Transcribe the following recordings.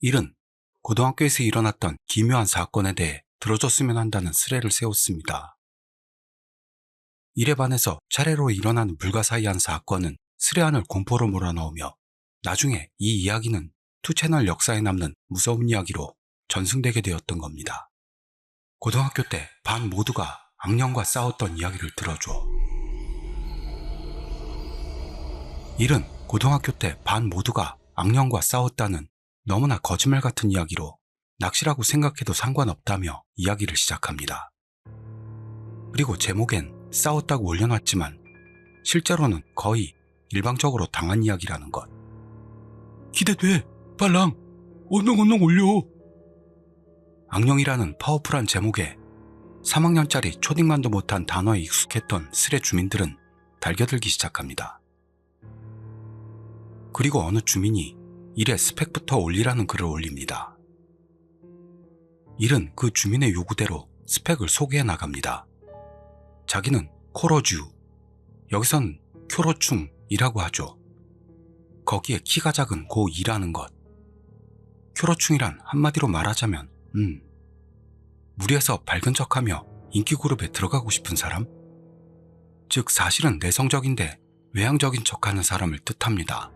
일은 고등학교에서 일어났던 기묘한 사건에 대해 들어줬으면 한다는 스레를 세웠습니다. 일에 반해서 차례로 일어나는 불가사의한 사건은 스레 안을 공포로 몰아넣으며 나중에 이 이야기는 투채널 역사에 남는 무서운 이야기로 전승되게 되었던 겁니다. 고등학교 때 반 모두가 악령과 싸웠던 이야기를 들어줘. 일은 고등학교 때 반 모두가 악령과 싸웠다는 너무나 거짓말 같은 이야기로 낚시라고 생각해도 상관없다며 이야기를 시작합니다. 그리고 제목엔 싸웠다고 올려놨지만 실제로는 거의 일방적으로 당한 이야기라는 것. 기대돼! 빨랑! 얼렁얼렁 올려! 악령이라는 파워풀한 제목에 3학년짜리 초딩만도 못한 단어에 익숙했던 스레 주민들은 달겨들기 시작합니다. 그리고 어느 주민이 일에 스펙부터 올리라는 글을 올립니다. 일은 그 주민의 요구대로 스펙을 소개해 나갑니다. 자기는 코러주, 여기선 쿄로충이라고 하죠. 거기에 키가 작은 고2라는 것. 쿄로충이란 한마디로 말하자면 무리해서 밝은 척하며 인기그룹에 들어가고 싶은 사람? 즉 사실은 내성적인데 외향적인 척하는 사람을 뜻합니다.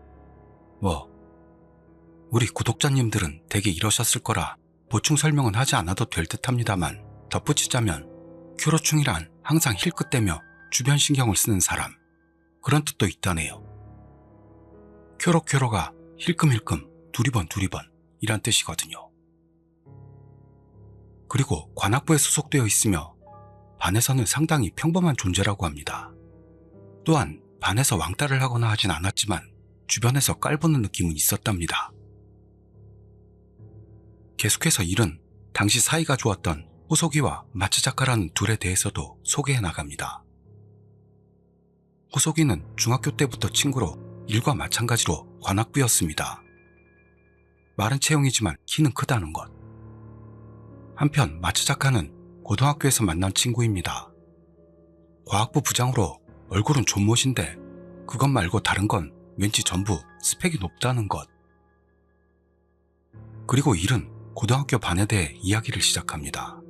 우리 구독자님들은 대개 이러셨을 거라 보충 설명은 하지 않아도 될 듯합니다만 덧붙이자면 쿄로충이란 항상 힐끗대며 주변 신경을 쓰는 사람, 그런 뜻도 있다네요. 쿄로쿄로가 힐끔힐끔 두리번 이란 뜻이거든요. 그리고 관악부에 소속되어 있으며 반에서는 상당히 평범한 존재라고 합니다. 또한 반에서 왕따를 하거나 하진 않았지만 주변에서 깔보는 느낌은 있었답니다. 계속해서 일은 당시 사이가 좋았던 호소기와 마츠자카라는 둘에 대해서도 소개해 나갑니다. 호소기는 중학교 때부터 친구로 일과 마찬가지로 관악부였습니다. 마른 체형이지만 키는 크다는 것. 한편 마츠자카는 고등학교에서 만난 친구입니다. 과학부 부장으로 얼굴은 존못인데 그것 말고 다른 건 왠지 전부 스펙이 높다는 것. 그리고 일은 고등학교 반에 대해 이야기를 시작합니다.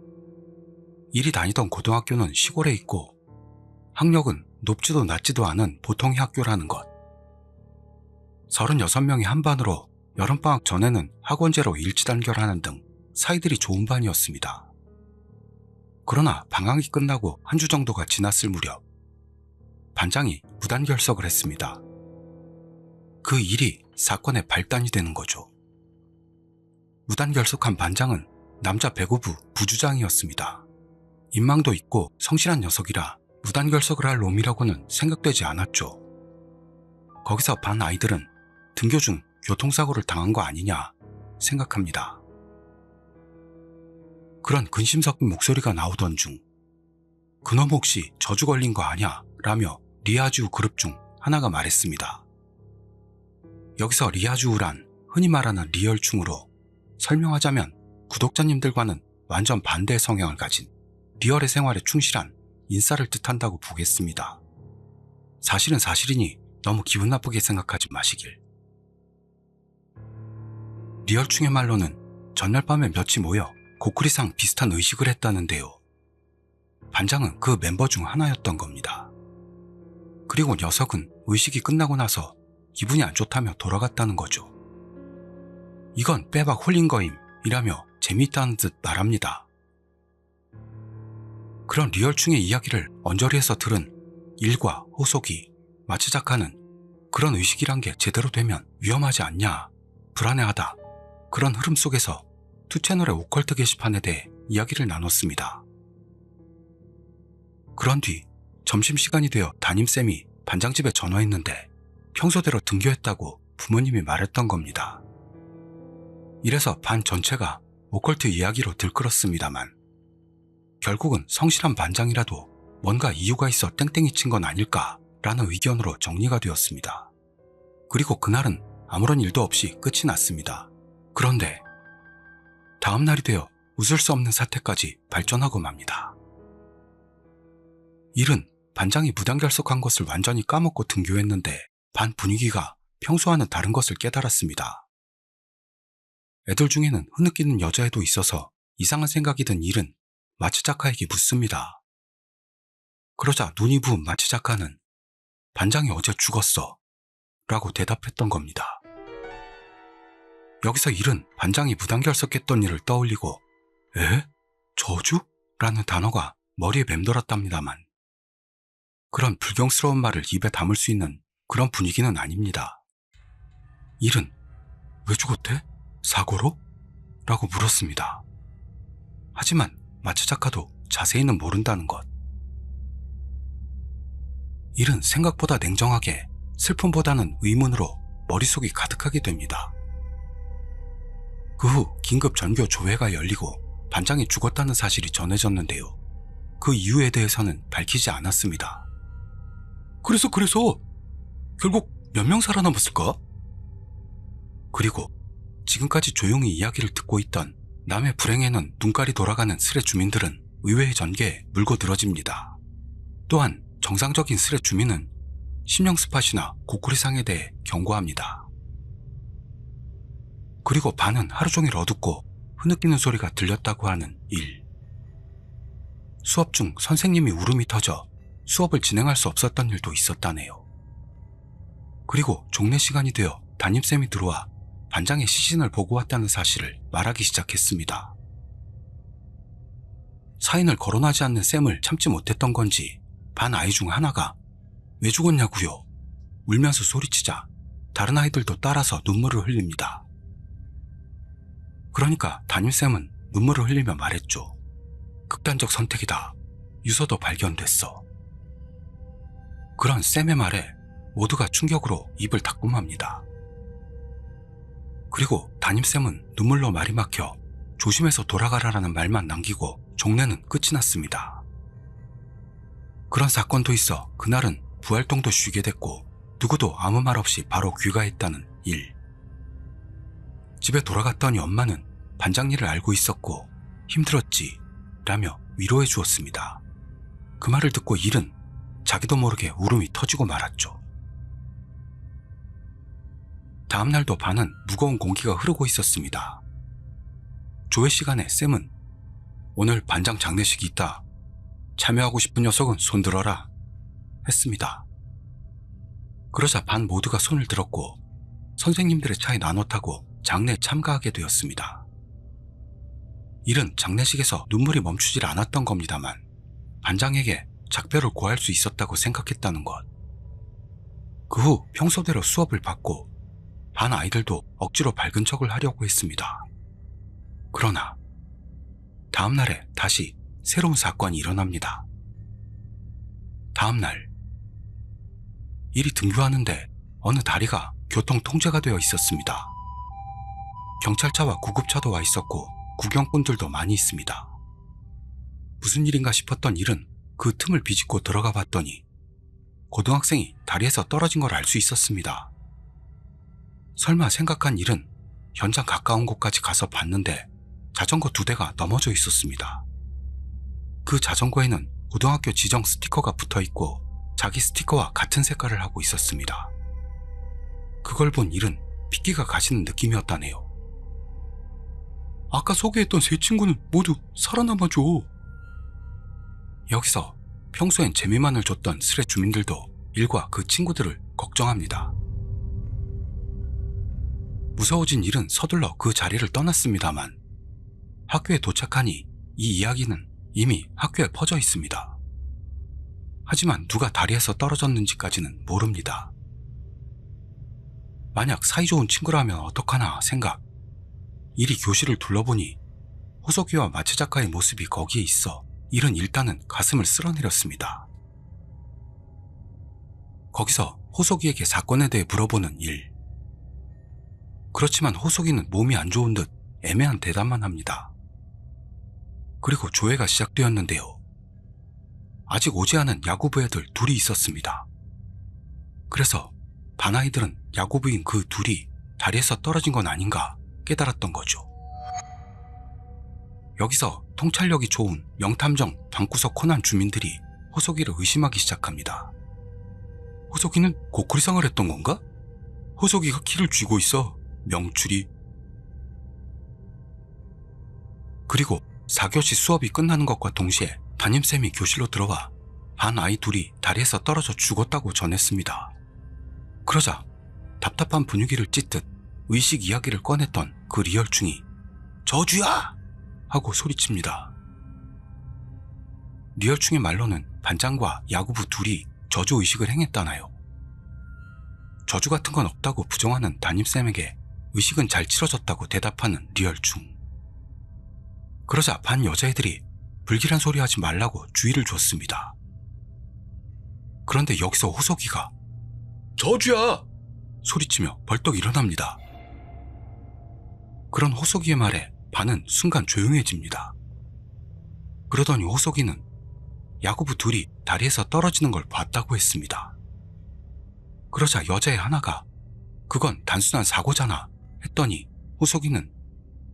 일이 다니던 고등학교는 시골에 있고 학력은 높지도 낮지도 않은 보통의 학교라는 것. 36명이 한 반으로 여름방학 전에는 학원제로 일지단결하는 등 사이들이 좋은 반이었습니다. 그러나 방학이 끝나고 한 주 정도가 지났을 무렵 반장이 무단결석을 했습니다. 그 일이 사건의 발단이 되는 거죠. 무단결석한 반장은 남자 배구부 부주장이었습니다. 인망도 있고 성실한 녀석이라 무단결석을 할 놈이라고는 생각되지 않았죠. 거기서 반 아이들은 등교 중 교통사고를 당한 거 아니냐 생각합니다. 그런 근심 섞인 목소리가 나오던 중 그놈 혹시 저주 걸린 거 아냐 라며 리아주 그룹 중 하나가 말했습니다. 여기서 리아주우란 흔히 말하는 리얼충으로 설명하자면 구독자님들과는 완전 반대의 성향을 가진 리얼의 생활에 충실한 인싸를 뜻한다고 보겠습니다. 사실은 사실이니 너무 기분 나쁘게 생각하지 마시길. 리얼충의 말로는 전날 밤에 몇이 모여 고쿠리상 비슷한 의식을 했다는데요. 반장은 그 멤버 중 하나였던 겁니다. 그리고 녀석은 의식이 끝나고 나서 기분이 안 좋다며 돌아갔다는 거죠. 이건 빼박 홀린 거임 이라며 재미있다는 듯 말합니다. 그런 리얼충의 이야기를 언저리에서 들은 일과 호소기, 마츠자카는 그런 의식이란 게 제대로 되면 위험하지 않냐, 불안해하다, 그런 흐름 속에서 투채널의 오컬트 게시판에 대해 이야기를 나눴습니다. 그런 뒤 점심시간이 되어 담임쌤이 반장집에 전화했는데 평소대로 등교했다고 부모님이 말했던 겁니다. 이래서 반 전체가 오컬트 이야기로 들끓었습니다만 결국은 성실한 반장이라도 뭔가 이유가 있어 땡땡이 친 건 아닐까라는 의견으로 정리가 되었습니다. 그리고 그날은 아무런 일도 없이 끝이 났습니다. 그런데 다음 날이 되어 웃을 수 없는 사태까지 발전하고 맙니다. 일은 반장이 무단결석한 것을 완전히 까먹고 등교했는데 반 분위기가 평소와는 다른 것을 깨달았습니다. 애들 중에는 흐느끼는 여자애도 있어서 이상한 생각이 든 일은 마츠자카에게 묻습니다. 그러자 눈이 부은 마츠자카는 반장이 어제 죽었어 라고 대답했던 겁니다. 여기서 일은 반장이 무단결석했던 일을 떠올리고 에? 저주? 라는 단어가 머리에 맴돌았답니다만 그런 불경스러운 말을 입에 담을 수 있는 그런 분위기는 아닙니다. 일은 왜 죽었대? 사고로? 라고 물었습니다. 하지만 마츠자카도 자세히는 모른다는 것. 일은 생각보다 냉정하게 슬픔보다는 의문으로 머릿속이 가득하게 됩니다. 그 후 긴급 전교 조회가 열리고 반장이 죽었다는 사실이 전해졌는데요. 그 이유에 대해서는 밝히지 않았습니다. 그래서 결국 몇 명 살아남았을까? 그리고 지금까지 조용히 이야기를 듣고 있던 남의 불행에는 눈깔이 돌아가는 스레 주민들은 의외의 전개에 물고 늘어집니다. 또한 정상적인 스레 주민은 심령 스팟이나 고쿠리상에 대해 경고합니다. 그리고 반은 하루 종일 어둡고 흐느끼는 소리가 들렸다고 하는 일. 수업 중 선생님이 울음이 터져 수업을 진행할 수 없었던 일도 있었다네요. 그리고 종례 시간이 되어 담임쌤이 들어와 반장의 시신을 보고 왔다는 사실을 말하기 시작했습니다. 사인을 거론하지 않는 쌤을 참지 못했던 건지 반 아이 중 하나가 왜 죽었냐고요? 울면서 소리치자 다른 아이들도 따라서 눈물을 흘립니다. 그러니까 담임쌤은 눈물을 흘리며 말했죠. 극단적 선택이다. 유서도 발견됐어. 그런 쌤의 말에 모두가 충격으로 입을 닫고맙니다. 그리고 담임쌤은 눈물로 말이 막혀 조심해서 돌아가라라는 말만 남기고 종례는 끝이 났습니다. 그런 사건도 있어 그날은 부활동도 쉬게 됐고 누구도 아무 말 없이 바로 귀가했다는 일. 집에 돌아갔더니 엄마는 반장 일을 알고 있었고 힘들었지 라며 위로해 주었습니다. 그 말을 듣고 일은 자기도 모르게 울음이 터지고 말았죠. 다음날도 반은 무거운 공기가 흐르고 있었습니다. 조회 시간에 쌤은 오늘 반장 장례식이 있다. 참여하고 싶은 녀석은 손 들어라 했습니다. 그러자 반 모두가 손을 들었고 선생님들의 차에 나눠 타고 장례에 참가하게 되었습니다. 일은 장례식에서 눈물이 멈추질 않았던 겁니다만 반장에게 작별을 구할 수 있었다고 생각했다는 것. 그 후 평소대로 수업을 받고 반 아이들도 억지로 밝은 척을 하려고 했습니다. 그러나 다음날에 다시 새로운 사건이 일어납니다. 다음날 일이 등교하는데 어느 다리가 교통 통제가 되어 있었습니다. 경찰차와 구급차도 와 있었고 구경꾼들도 많이 있습니다. 무슨 일인가 싶었던 일은 그 틈을 비집고 들어가 봤더니 고등학생이 다리에서 떨어진 걸 알 수 있었습니다. 설마 생각한 일은 현장 가까운 곳까지 가서 봤는데 자전거 2대가 넘어져 있었습니다. 그 자전거에는 고등학교 지정 스티커가 붙어 있고 자기 스티커와 같은 색깔을 하고 있었습니다. 그걸 본 일은 핏기가 가시는 느낌이었다네요. 아까 소개했던 세 친구는 모두 살아남아줘. 여기서 평소엔 재미만을 줬던 스레 주민들도 일과 그 친구들을 걱정합니다. 무서워진 일은 서둘러 그 자리를 떠났습니다만 학교에 도착하니 이 이야기는 이미 학교에 퍼져 있습니다. 하지만 누가 다리에서 떨어졌는지까지는 모릅니다. 만약 사이좋은 친구라면 어떡하나 생각. 일이 교실을 둘러보니 호소기와 마츠자카의 모습이 거기에 있어 일은 일단은 가슴을 쓸어내렸습니다. 거기서 호소기에게 사건에 대해 물어보는 일. 그렇지만 호소기는 몸이 안 좋은 듯 애매한 대답만 합니다. 그리고 조회가 시작되었는데요. 아직 오지 않은 야구부 애들 둘이 있었습니다. 그래서 반 아이들은 야구부인 그 둘이 다리에서 떨어진 건 아닌가 깨달았던 거죠. 여기서 통찰력이 좋은 명탐정 방구석 코난 주민들이 호소기를 의심하기 시작합니다. 호소기는 고쿠리상을 했던 건가? 호소기가 키를 쥐고 있어. 명추리. 그리고 4교시 수업이 끝나는 것과 동시에 담임쌤이 교실로 들어와 반 아이 둘이 다리에서 떨어져 죽었다고 전했습니다. 그러자 답답한 분위기를 찢듯 의식 이야기를 꺼냈던 그 리얼충이 저주야! 하고 소리칩니다. 리얼충의 말로는 반장과 야구부 둘이 저주 의식을 행했다나요. 저주 같은 건 없다고 부정하는 담임쌤에게 의식은 잘 치러졌다고 대답하는 리얼충. 그러자 반 여자애들이 불길한 소리 하지 말라고 주의를 줬습니다. 그런데 여기서 호석이가 저주야! 소리치며 벌떡 일어납니다. 그런 호석이의 말에 반은 순간 조용해집니다. 그러더니 호석이는 야구부 둘이 다리에서 떨어지는 걸 봤다고 했습니다. 그러자 여자애 하나가 그건 단순한 사고잖아 했더니 호석이는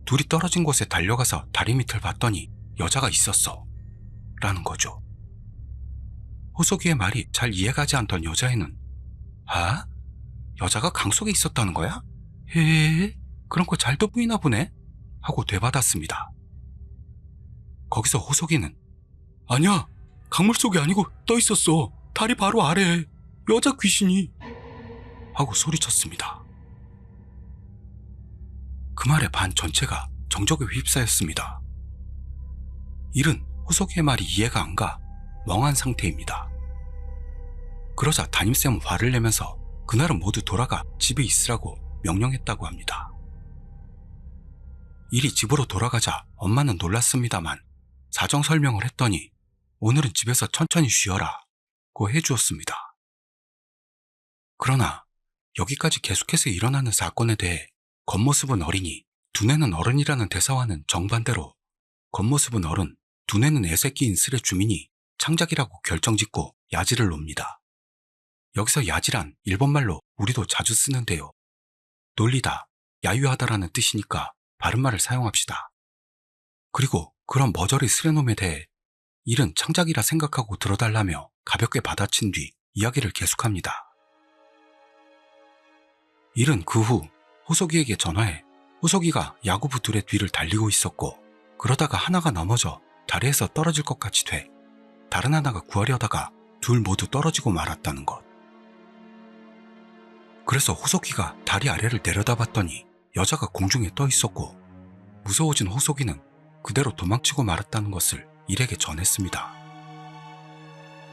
둘이 떨어진 곳에 달려가서 다리 밑을 봤더니 여자가 있었어 라는 거죠. 호석이의 말이 잘 이해가지 않던 여자애는 아? 여자가 강 속에 있었다는 거야? 헤 그런 거 잘도 보이나 보네? 하고 되받았습니다. 거기서 호석이는 아니야 강물 속이 아니고 떠 있었어. 다리 바로 아래에 여자 귀신이 하고 소리쳤습니다. 그 말에 반 전체가 정적에 휩싸였습니다. 일은 호석이의 말이 이해가 안 가 멍한 상태입니다. 그러자 담임쌤은 화를 내면서 그날은 모두 돌아가 집에 있으라고 명령했다고 합니다. 일이 집으로 돌아가자 엄마는 놀랐습니다만 사정 설명을 했더니 오늘은 집에서 천천히 쉬어라 고 해주었습니다. 그러나 여기까지 계속해서 일어나는 사건에 대해 겉모습은 어린이, 두뇌는 어른이라는 대사와는 정반대로 겉모습은 어른, 두뇌는 애새끼인 슬의 주민이 창작이라고 결정짓고 야지를 놉니다. 여기서 야지란 일본말로 우리도 자주 쓰는데요. 놀리다, 야유하다라는 뜻이니까 바른말을 사용합시다. 그리고 그런 머저리 슬의 놈에 대해 일은 창작이라 생각하고 들어달라며 가볍게 받아친 뒤 이야기를 계속합니다. 일은 그 후 호석이에게 전화해 호석이가 야구부 둘의 뒤를 달리고 있었고 그러다가 하나가 넘어져 다리에서 떨어질 것 같이 돼 다른 하나가 구하려다가 둘 모두 떨어지고 말았다는 것. 그래서 호석이가 다리 아래를 내려다봤더니 여자가 공중에 떠 있었고 무서워진 호석이는 그대로 도망치고 말았다는 것을 일에게 전했습니다.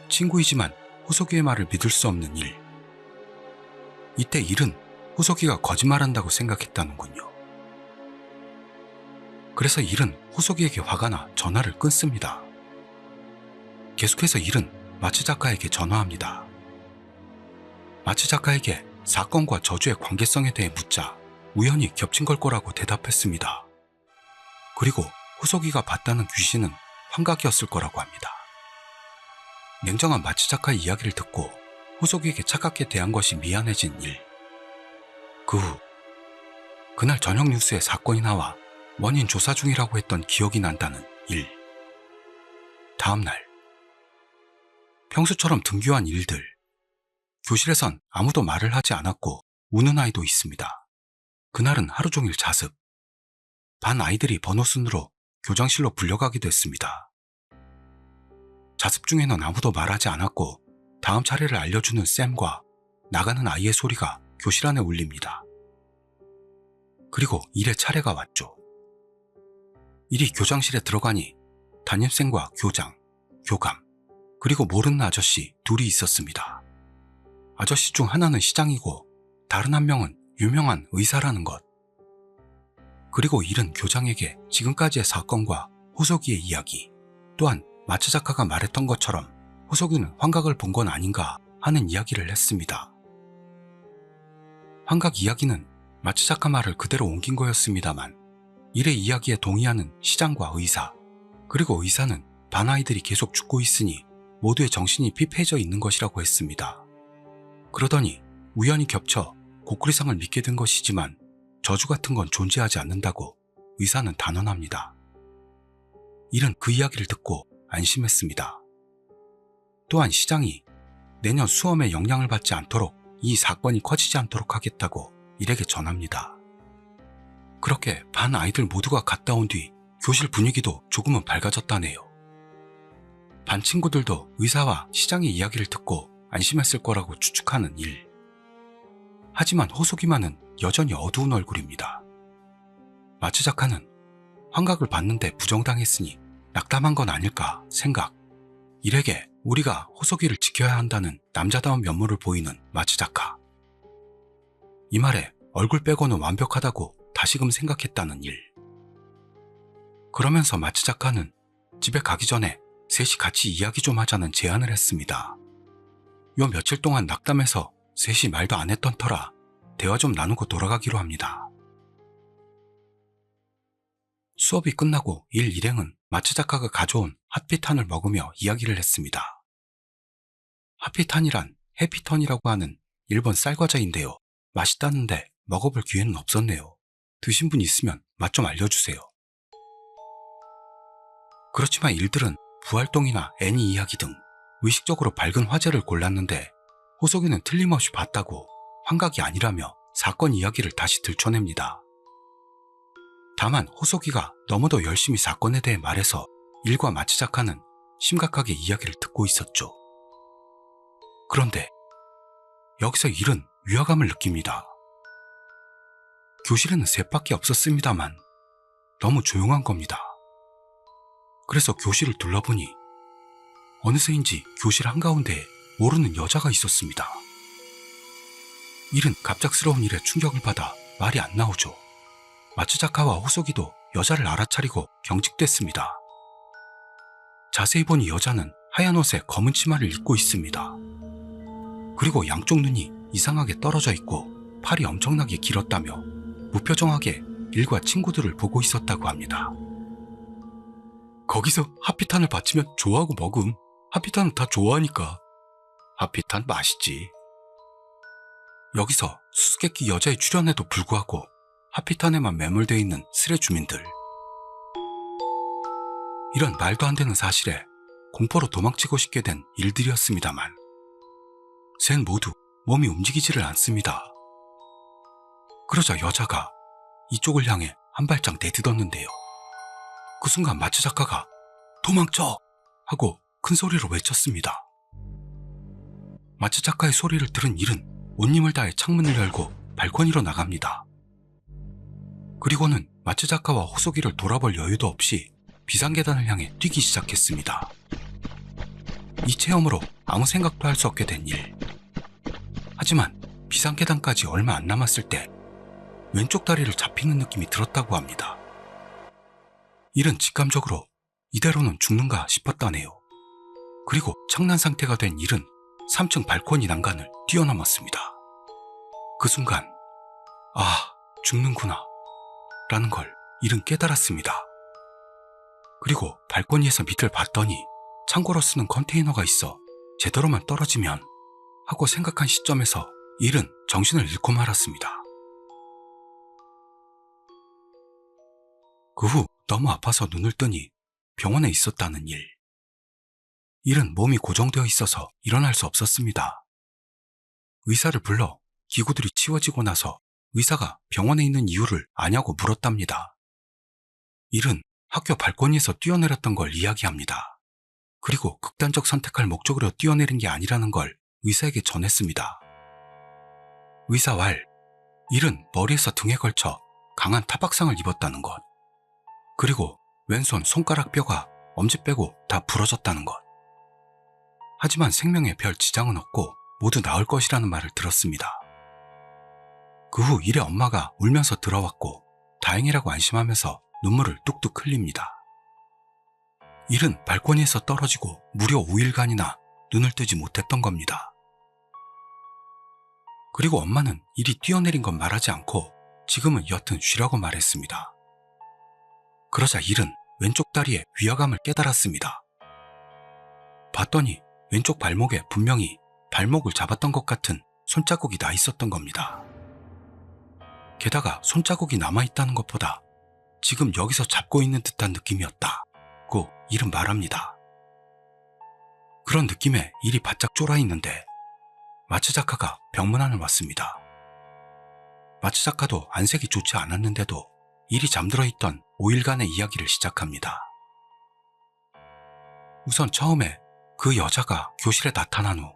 친구이지만 호석이의 말을 믿을 수 없는 일. 이때 일은 호석이가 거짓말한다고 생각했다는군요. 그래서 일은 호석이에게 화가 나 전화를 끊습니다. 계속해서 일은 마츠 작가에게 전화합니다. 마츠 작가에게 사건과 저주의 관계성에 대해 묻자 우연히 겹친 걸 거라고 대답했습니다. 그리고 호석이가 봤다는 귀신은 환각이었을 거라고 합니다. 냉정한 마츠 작가의 이야기를 듣고 호석이에게 차갑게 대한 것이 미안해진 일. 그 후 그날 저녁 뉴스에 사건이 나와 원인 조사 중이라고 했던 기억이 난다는 일. 다음 날 평소처럼 등교한 일들. 교실에선 아무도 말을 하지 않았고 우는 아이도 있습니다. 그날은 하루 종일 자습. 반 아이들이 번호 순으로 교장실로 불려가기도 했습니다. 자습 중에는 아무도 말하지 않았고 다음 차례를 알려주는 쌤과 나가는 아이의 소리가 교실 안에 울립니다. 그리고 일의 차례가 왔죠. 일이 교장실에 들어가니 담임쌤과 교장, 교감, 그리고 모르는 아저씨 둘이 있었습니다. 아저씨 중 하나는 시장이고 다른 한 명은 유명한 의사라는 것. 그리고 일은 교장에게 지금까지의 사건과 호석이의 이야기, 또한 마츠 작가가 말했던 것처럼 호석이는 환각을 본 건 아닌가 하는 이야기를 했습니다. 환각 이야기는 마츠 작가 말을 그대로 옮긴 거였습니다만 일의 이야기에 동의하는 시장과 의사, 그리고 의사는 반 아이들이 계속 죽고 있으니 모두의 정신이 피폐해져 있는 것이라고 했습니다. 그러더니 우연히 겹쳐 고쿠리상을 믿게 된 것이지만 저주 같은 건 존재하지 않는다고 의사는 단언합니다. 일은 그 이야기를 듣고 안심했습니다. 또한 시장이 내년 수험에 영향을 받지 않도록 이 사건이 커지지 않도록 하겠다고 일에게 전합니다. 그렇게 반 아이들 모두가 갔다 온 뒤 교실 분위기도 조금은 밝아졌다네요. 반 친구들도 의사와 시장의 이야기를 듣고 안심했을 거라고 추측하는 일. 하지만 호소기만은 여전히 어두운 얼굴입니다. 마츠 작가는 환각을 받는데 부정당했으니 낙담한 건 아닐까 생각. 일에게 우리가 호소기를 지켜야 한다는 남자다운 면모를 보이는 마츠 작가. 이 말에 얼굴 빼고는 완벽하다고 다시금 생각했다는 일. 그러면서 마츠 작가는 집에 가기 전에 셋이 같이 이야기 좀 하자는 제안을 했습니다. 요 며칠 동안 낙담해서 셋이 말도 안 했던 터라 대화 좀 나누고 돌아가기로 합니다. 수업이 끝나고 일 일행은 마츠 작가가 가져온 핫피탄을 먹으며 이야기를 했습니다. 핫피탄이란 해피턴이라고 하는 일본 쌀과자인데요. 맛있다는데 먹어볼 기회는 없었네요. 드신 분 있으면 맛 좀 알려주세요. 그렇지만 일들은 부활동이나 애니 이야기 등 의식적으로 밝은 화제를 골랐는데 호소기는 틀림없이 봤다고 환각이 아니라며 사건 이야기를 다시 들춰냅니다. 다만 호소기가 너무도 열심히 사건에 대해 말해서 일과 마츠 작가는 심각하게 이야기를 듣고 있었죠. 그런데 여기서 일은 위화감을 느낍니다. 교실에는 셋밖에 없었습니다만 너무 조용한 겁니다. 그래서 교실을 둘러보니 어느새인지 교실 한가운데에 모르는 여자가 있었습니다. 일은 갑작스러운 일에 충격을 받아 말이 안 나오죠. 마츠 작가와 호소기도 여자를 알아차리고 경직됐습니다. 자세히 보니 여자는 하얀 옷에 검은 치마를 입고 있습니다. 그리고 양쪽 눈이 이상하게 떨어져 있고 팔이 엄청나게 길었다며 무표정하게 일과 친구들을 보고 있었다고 합니다. 거기서 핫피탄을 받치면 좋아하고 먹음. 핫피탄은 다 좋아하니까. 핫피탄 맛있지. 여기서 수수께끼 여자의 출연에도 불구하고 핫피탄에만 매몰되어 있는 스레 주민들. 이런 말도 안 되는 사실에 공포로 도망치고 싶게 된 일들이었습니다만 셋 모두 몸이 움직이지를 않습니다. 그러자 여자가 이쪽을 향해 한 발짝 내딛었는데요. 그 순간 마츠 작가가 도망쳐! 하고 큰 소리로 외쳤습니다. 마츠 작가의 소리를 들은 일은 온 힘을 다해 창문을 열고 발코니로 나갑니다. 그리고는 마츠 작가와 호소기를 돌아볼 여유도 없이 비상계단을 향해 뛰기 시작했습니다. 이 체험으로 아무 생각도 할 수 없게 된 일. 하지만 비상계단까지 얼마 안 남았을 때 왼쪽 다리를 잡히는 느낌이 들었다고 합니다. 일은 직감적으로 이대로는 죽는가 싶었다네요. 그리고 창난 상태가 된 일은 3층 발코니 난간을 뛰어넘었습니다. 그 순간 아, 죽는구나 라는 걸 일은 깨달았습니다. 그리고 발코니에서 밑을 봤더니 창고로 쓰는 컨테이너가 있어 제대로만 떨어지면 하고 생각한 시점에서 일은 정신을 잃고 말았습니다. 그 후 너무 아파서 눈을 뜨니 병원에 있었다는 일. 일은 몸이 고정되어 있어서 일어날 수 없었습니다. 의사를 불러 기구들이 치워지고 나서 의사가 병원에 있는 이유를 아냐고 물었답니다. 일은 학교 발코니에서 뛰어내렸던 걸 이야기합니다. 그리고 극단적 선택할 목적으로 뛰어내린 게 아니라는 걸 의사에게 전했습니다. 의사 왈, 일은 머리에서 등에 걸쳐 강한 타박상을 입었다는 것. 그리고 왼손 손가락 뼈가 엄지 빼고 다 부러졌다는 것. 하지만 생명에 별 지장은 없고 모두 나을 것이라는 말을 들었습니다. 그 후 일의 엄마가 울면서 들어왔고 다행이라고 안심하면서 눈물을 뚝뚝 흘립니다. 일은 발코니에서 떨어지고 무려 5일간이나 눈을 뜨지 못했던 겁니다. 그리고 엄마는 일이 뛰어내린 건 말하지 않고 지금은 여튼 쉬라고 말했습니다. 그러자 일은 왼쪽 다리에 위화감을 깨달았습니다. 봤더니 왼쪽 발목에 분명히 발목을 잡았던 것 같은 손자국이 나 있었던 겁니다. 게다가 손자국이 남아있다는 것보다 지금 여기서 잡고 있는 듯한 느낌이었다고 일은 말합니다. 그런 느낌에 일이 바짝 쫄아있는데 마츠 작가가 병문안을 왔습니다. 마츠 작가도 안색이 좋지 않았는데도 일이 잠들어 있던 5일간의 이야기를 시작합니다. 우선 처음에 그 여자가 교실에 나타난 후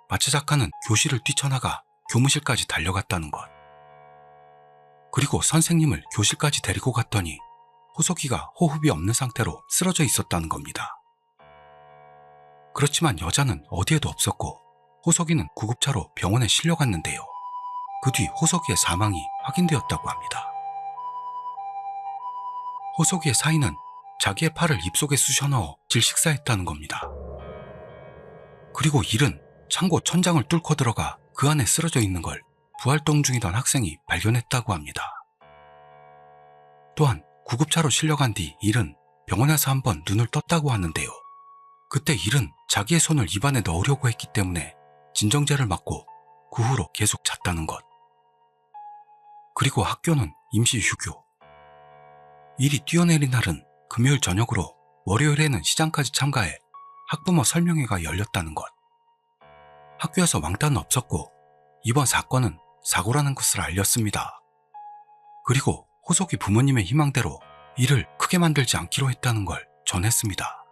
마치 작가는 교실을 뛰쳐나가 교무실까지 달려갔다는 것. 그리고 선생님을 교실까지 데리고 갔더니 호석이가 호흡이 없는 상태로 쓰러져 있었다는 겁니다. 그렇지만 여자는 어디에도 없었고 호석이는 구급차로 병원에 실려갔는데요. 그 뒤 호석이의 사망이 확인되었다고 합니다. 호석이의 사인은 자기의 팔을 입속에 쑤셔 넣어 질식사했다는 겁니다. 그리고 일은 창고 천장을 뚫고 들어가 그 안에 쓰러져 있는 걸 부활동 중이던 학생이 발견했다고 합니다. 또한 구급차로 실려간 뒤 일은 병원에서 한번 눈을 떴다고 하는데요. 그때 일은 자기의 손을 입안에 넣으려고 했기 때문에 진정제를 맞고 그 후로 계속 잤다는 것. 그리고 학교는 임시 휴교. 일이 뛰어내린 날은 금요일 저녁으로 월요일에는 시장까지 참가해 학부모 설명회가 열렸다는 것. 학교에서 왕따는 없었고 이번 사건은 사고라는 것을 알렸습니다. 그리고 호석이 부모님의 희망대로 일을 크게 만들지 않기로 했다는 걸 전했습니다.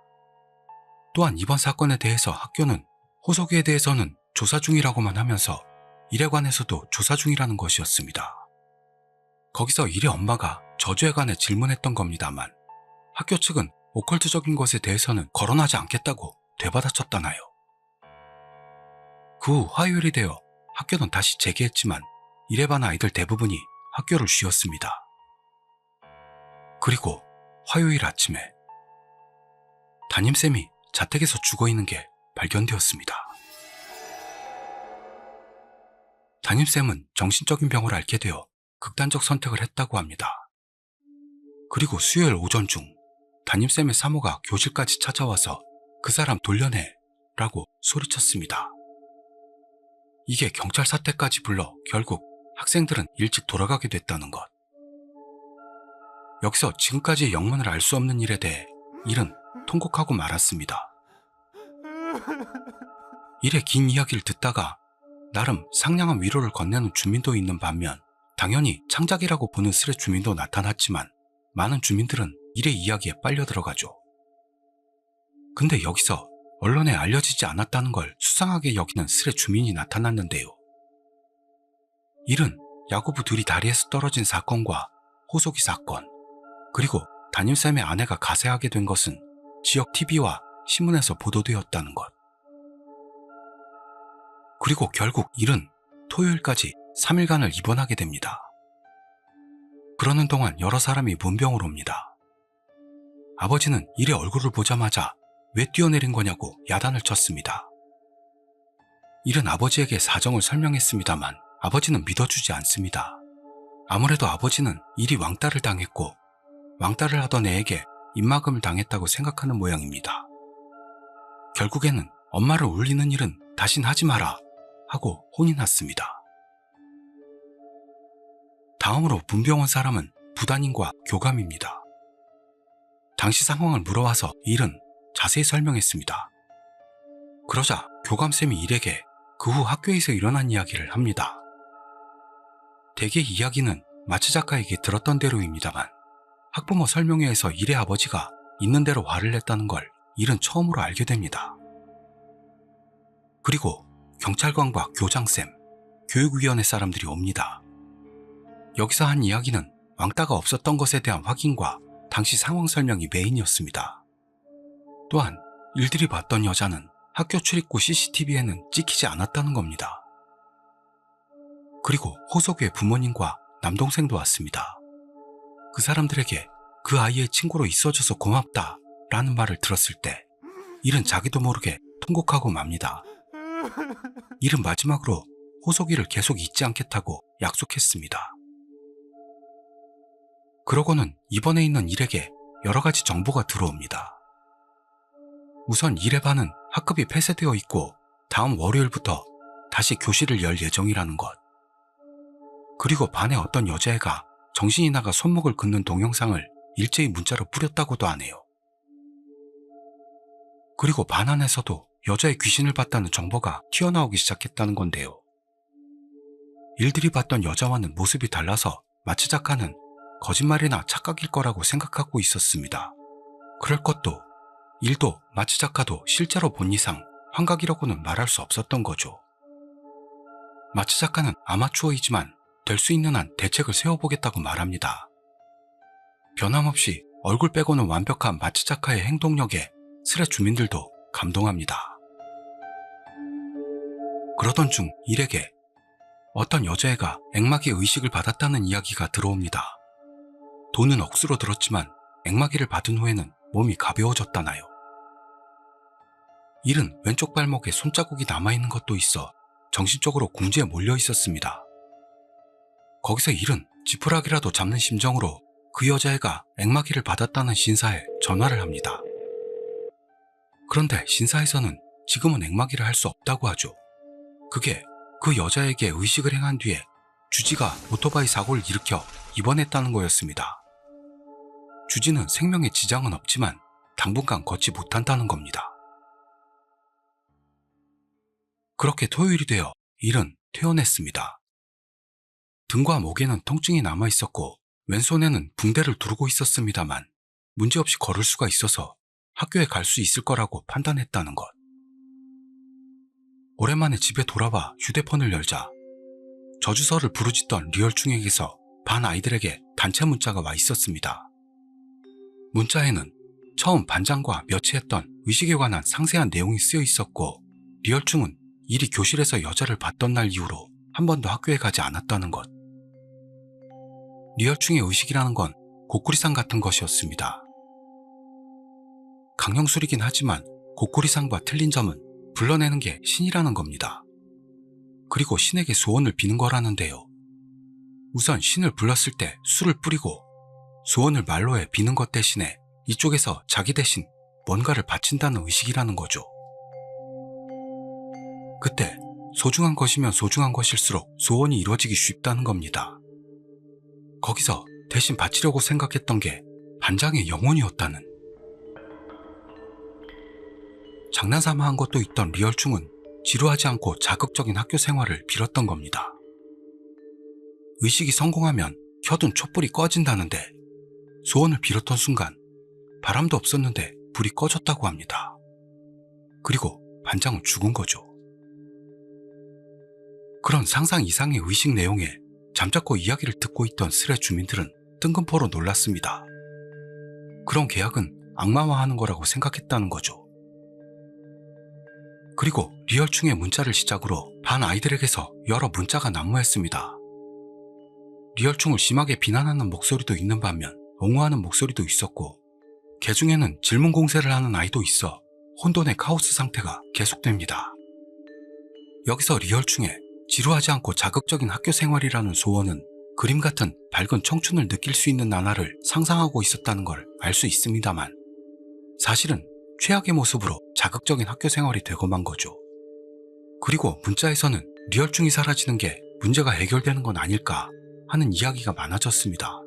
또한 이번 사건에 대해서 학교는 호석이에 대해서는 조사 중이라고만 하면서 일에 관해서도 조사 중이라는 것이었습니다. 거기서 일의 엄마가 저주에 관해 질문했던 겁니다만 학교 측은 오컬트적인 것에 대해서는 거론하지 않겠다고 되받아쳤다나요. 그 후 화요일이 되어 학교는 다시 재개했지만 일에 반 아이들 대부분이 학교를 쉬었습니다. 그리고 화요일 아침에 담임쌤이 자택에서 죽어있는 게 발견되었습니다. 담임쌤은 정신적인 병을 앓게 되어 극단적 선택을 했다고 합니다. 그리고 수요일 오전 중 담임쌤의 사모가 교실까지 찾아와서 그 사람 돌려내 라고 소리쳤습니다. 이게 경찰 사태까지 불러 결국 학생들은 일찍 돌아가게 됐다는 것. 여기서 지금까지의 영문을 알 수 없는 일에 대해 일은 통곡하고 말았습니다. 일의 긴 이야기를 듣다가 나름 상냥한 위로를 건네는 주민도 있는 반면 당연히 창작이라고 보는 스레 주민도 나타났지만 많은 주민들은 일의 이야기에 빨려 들어가죠. 근데 여기서 언론에 알려지지 않았다는 걸 수상하게 여기는 스레 주민이 나타났는데요. 일은 야구부 둘이 다리에서 떨어진 사건과 호석이 사건, 그리고 담임쌤의 아내가 가세하게 된 것은 지역 TV와 신문에서 보도되었다는 것. 그리고 결국 일은 토요일까지 3일간을 입원하게 됩니다. 그러는 동안 여러 사람이 문병을 옵니다. 아버지는 일의 얼굴을 보자마자 왜 뛰어내린 거냐고 야단을 쳤습니다. 일은 아버지에게 사정을 설명했습니다만 아버지는 믿어주지 않습니다. 아무래도 아버지는 일이 왕따를 당했고 왕따를 하던 애에게 입막음을 당했다고 생각하는 모양입니다. 결국에는 엄마를 울리는 일은 다신 하지 마라 하고 혼이 났습니다. 다음으로 문병 온 사람은 부단인과 교감입니다. 당시 상황을 물어와서 일은 자세히 설명했습니다. 그러자 교감쌤이 일에게 그 후 학교에서 일어난 이야기를 합니다. 대개 이야기는 마치 작가에게 들었던 대로입니다만 학부모 설명회에서 일의 아버지가 있는 대로 화를 냈다는 걸 일은 처음으로 알게 됩니다. 그리고 경찰관과 교장쌤, 교육위원회 사람들이 옵니다. 여기서 한 이야기는 왕따가 없었던 것에 대한 확인과 당시 상황 설명이 메인이었습니다. 또한 일들이 봤던 여자는 학교 출입구 CCTV에는 찍히지 않았다는 겁니다. 그리고 호석이의 부모님과 남동생도 왔습니다. 그 사람들에게 그 아이의 친구로 있어줘서 고맙다 라는 말을 들었을 때 일은 자기도 모르게 통곡하고 맙니다. 일은 마지막으로 호석이를 계속 잊지 않겠다고 약속했습니다. 그러고는 입원해 있는 일에게 여러 가지 정보가 들어옵니다. 우선 일의 반은 학급이 폐쇄되어 있고 다음 월요일부터 다시 교실을 열 예정이라는 것. 그리고 반에 어떤 여자애가 정신이 나가 손목을 긋는 동영상을 일제히 문자로 뿌렸다고도 하네요. 그리고 반 안에서도 여자의 귀신을 봤다는 정보가 튀어나오기 시작했다는 건데요. 일들이 봤던 여자와는 모습이 달라서 마치 작가는 거짓말이나 착각일 거라고 생각하고 있었습니다. 그럴 것도, 일도 마츠 작가도 실제로 본 이상 환각이라고는 말할 수 없었던 거죠. 마츠 작가는 아마추어이지만 될 수 있는 한 대책을 세워보겠다고 말합니다. 변함없이 얼굴 빼고는 완벽한 마츠 작가의 행동력에 스레 주민들도 감동합니다. 그러던 중 일에게 어떤 여자애가 액마기 의식을 받았다는 이야기가 들어옵니다. 돈은 억수로 들었지만 액마기를 받은 후에는 몸이 가벼워졌다나요. 일은 왼쪽 발목에 손자국이 남아있는 것도 있어 정신적으로 궁지에 몰려 있었습니다. 거기서 일은 지푸라기라도 잡는 심정으로 그 여자애가 액마기를 받았다는 신사에 전화를 합니다. 그런데 신사에서는 지금은 액마기를 할 수 없다고 하죠. 그게 그 여자에게 의식을 행한 뒤에 주지가 오토바이 사고를 일으켜 입원했다는 거였습니다. 주지는 생명에 지장은 없지만 당분간 걷지 못한다는 겁니다. 그렇게 토요일이 되어 일은 퇴원했습니다. 등과 목에는 통증이 남아있었고 왼손에는 붕대를 두르고 있었습니다만 문제없이 걸을 수가 있어서 학교에 갈 수 있을 거라고 판단했다는 것. 오랜만에 집에 돌아와 휴대폰을 열자 저주서를 부르짖던 리얼충에게서 반 아이들에게 단체 문자가 와 있었습니다. 문자에는 처음 반장과 며칠 했던 의식에 관한 상세한 내용이 쓰여 있었고 리얼충은 일이 교실에서 여자를 봤던 날 이후로 한 번도 학교에 가지 않았다는 것. 리얼충의 의식이라는 건 고꾸리상 같은 것이었습니다. 강령술이긴 하지만 고꾸리상과 틀린 점은 불러내는 게 신이라는 겁니다. 그리고 신에게 소원을 비는 거라는데요. 우선 신을 불렀을 때 술을 뿌리고 소원을 말로 해 비는 것 대신에 이쪽에서 자기 대신 뭔가를 바친다는 의식이라는 거죠. 그때 소중한 것이면 소중한 것일수록 소원이 이루어지기 쉽다는 겁니다. 거기서 대신 바치려고 생각했던 게 반장의 영혼이었다는. 장난삼아 한 것도 있던 리얼충은 지루하지 않고 자극적인 학교 생활을 빌었던 겁니다. 의식이 성공하면 켜둔 촛불이 꺼진다는데 소원을 빌었던 순간 바람도 없었는데 불이 꺼졌다고 합니다. 그리고 반장은 죽은 거죠. 그런 상상 이상의 의식 내용에 잠자코 이야기를 듣고 있던 스레 주민들은 뜬금포로 놀랐습니다. 그런 계약은 악마화하는 거라고 생각했다는 거죠. 그리고 리얼충의 문자를 시작으로 반 아이들에게서 여러 문자가 난무했습니다. 리얼충을 심하게 비난하는 목소리도 있는 반면 옹호하는 목소리도 있었고 개 중에는 질문 공세를 하는 아이도 있어 혼돈의 카오스 상태가 계속됩니다. 여기서 리얼충의 지루하지 않고 자극적인 학교 생활이라는 소원은 그림 같은 밝은 청춘을 느낄 수 있는 나날을 상상하고 있었다는 걸 알 수 있습니다만 사실은 최악의 모습으로 자극적인 학교 생활이 되고 만 거죠. 그리고 문자에서는 리얼충이 사라지는 게 문제가 해결되는 건 아닐까 하는 이야기가 많아졌습니다.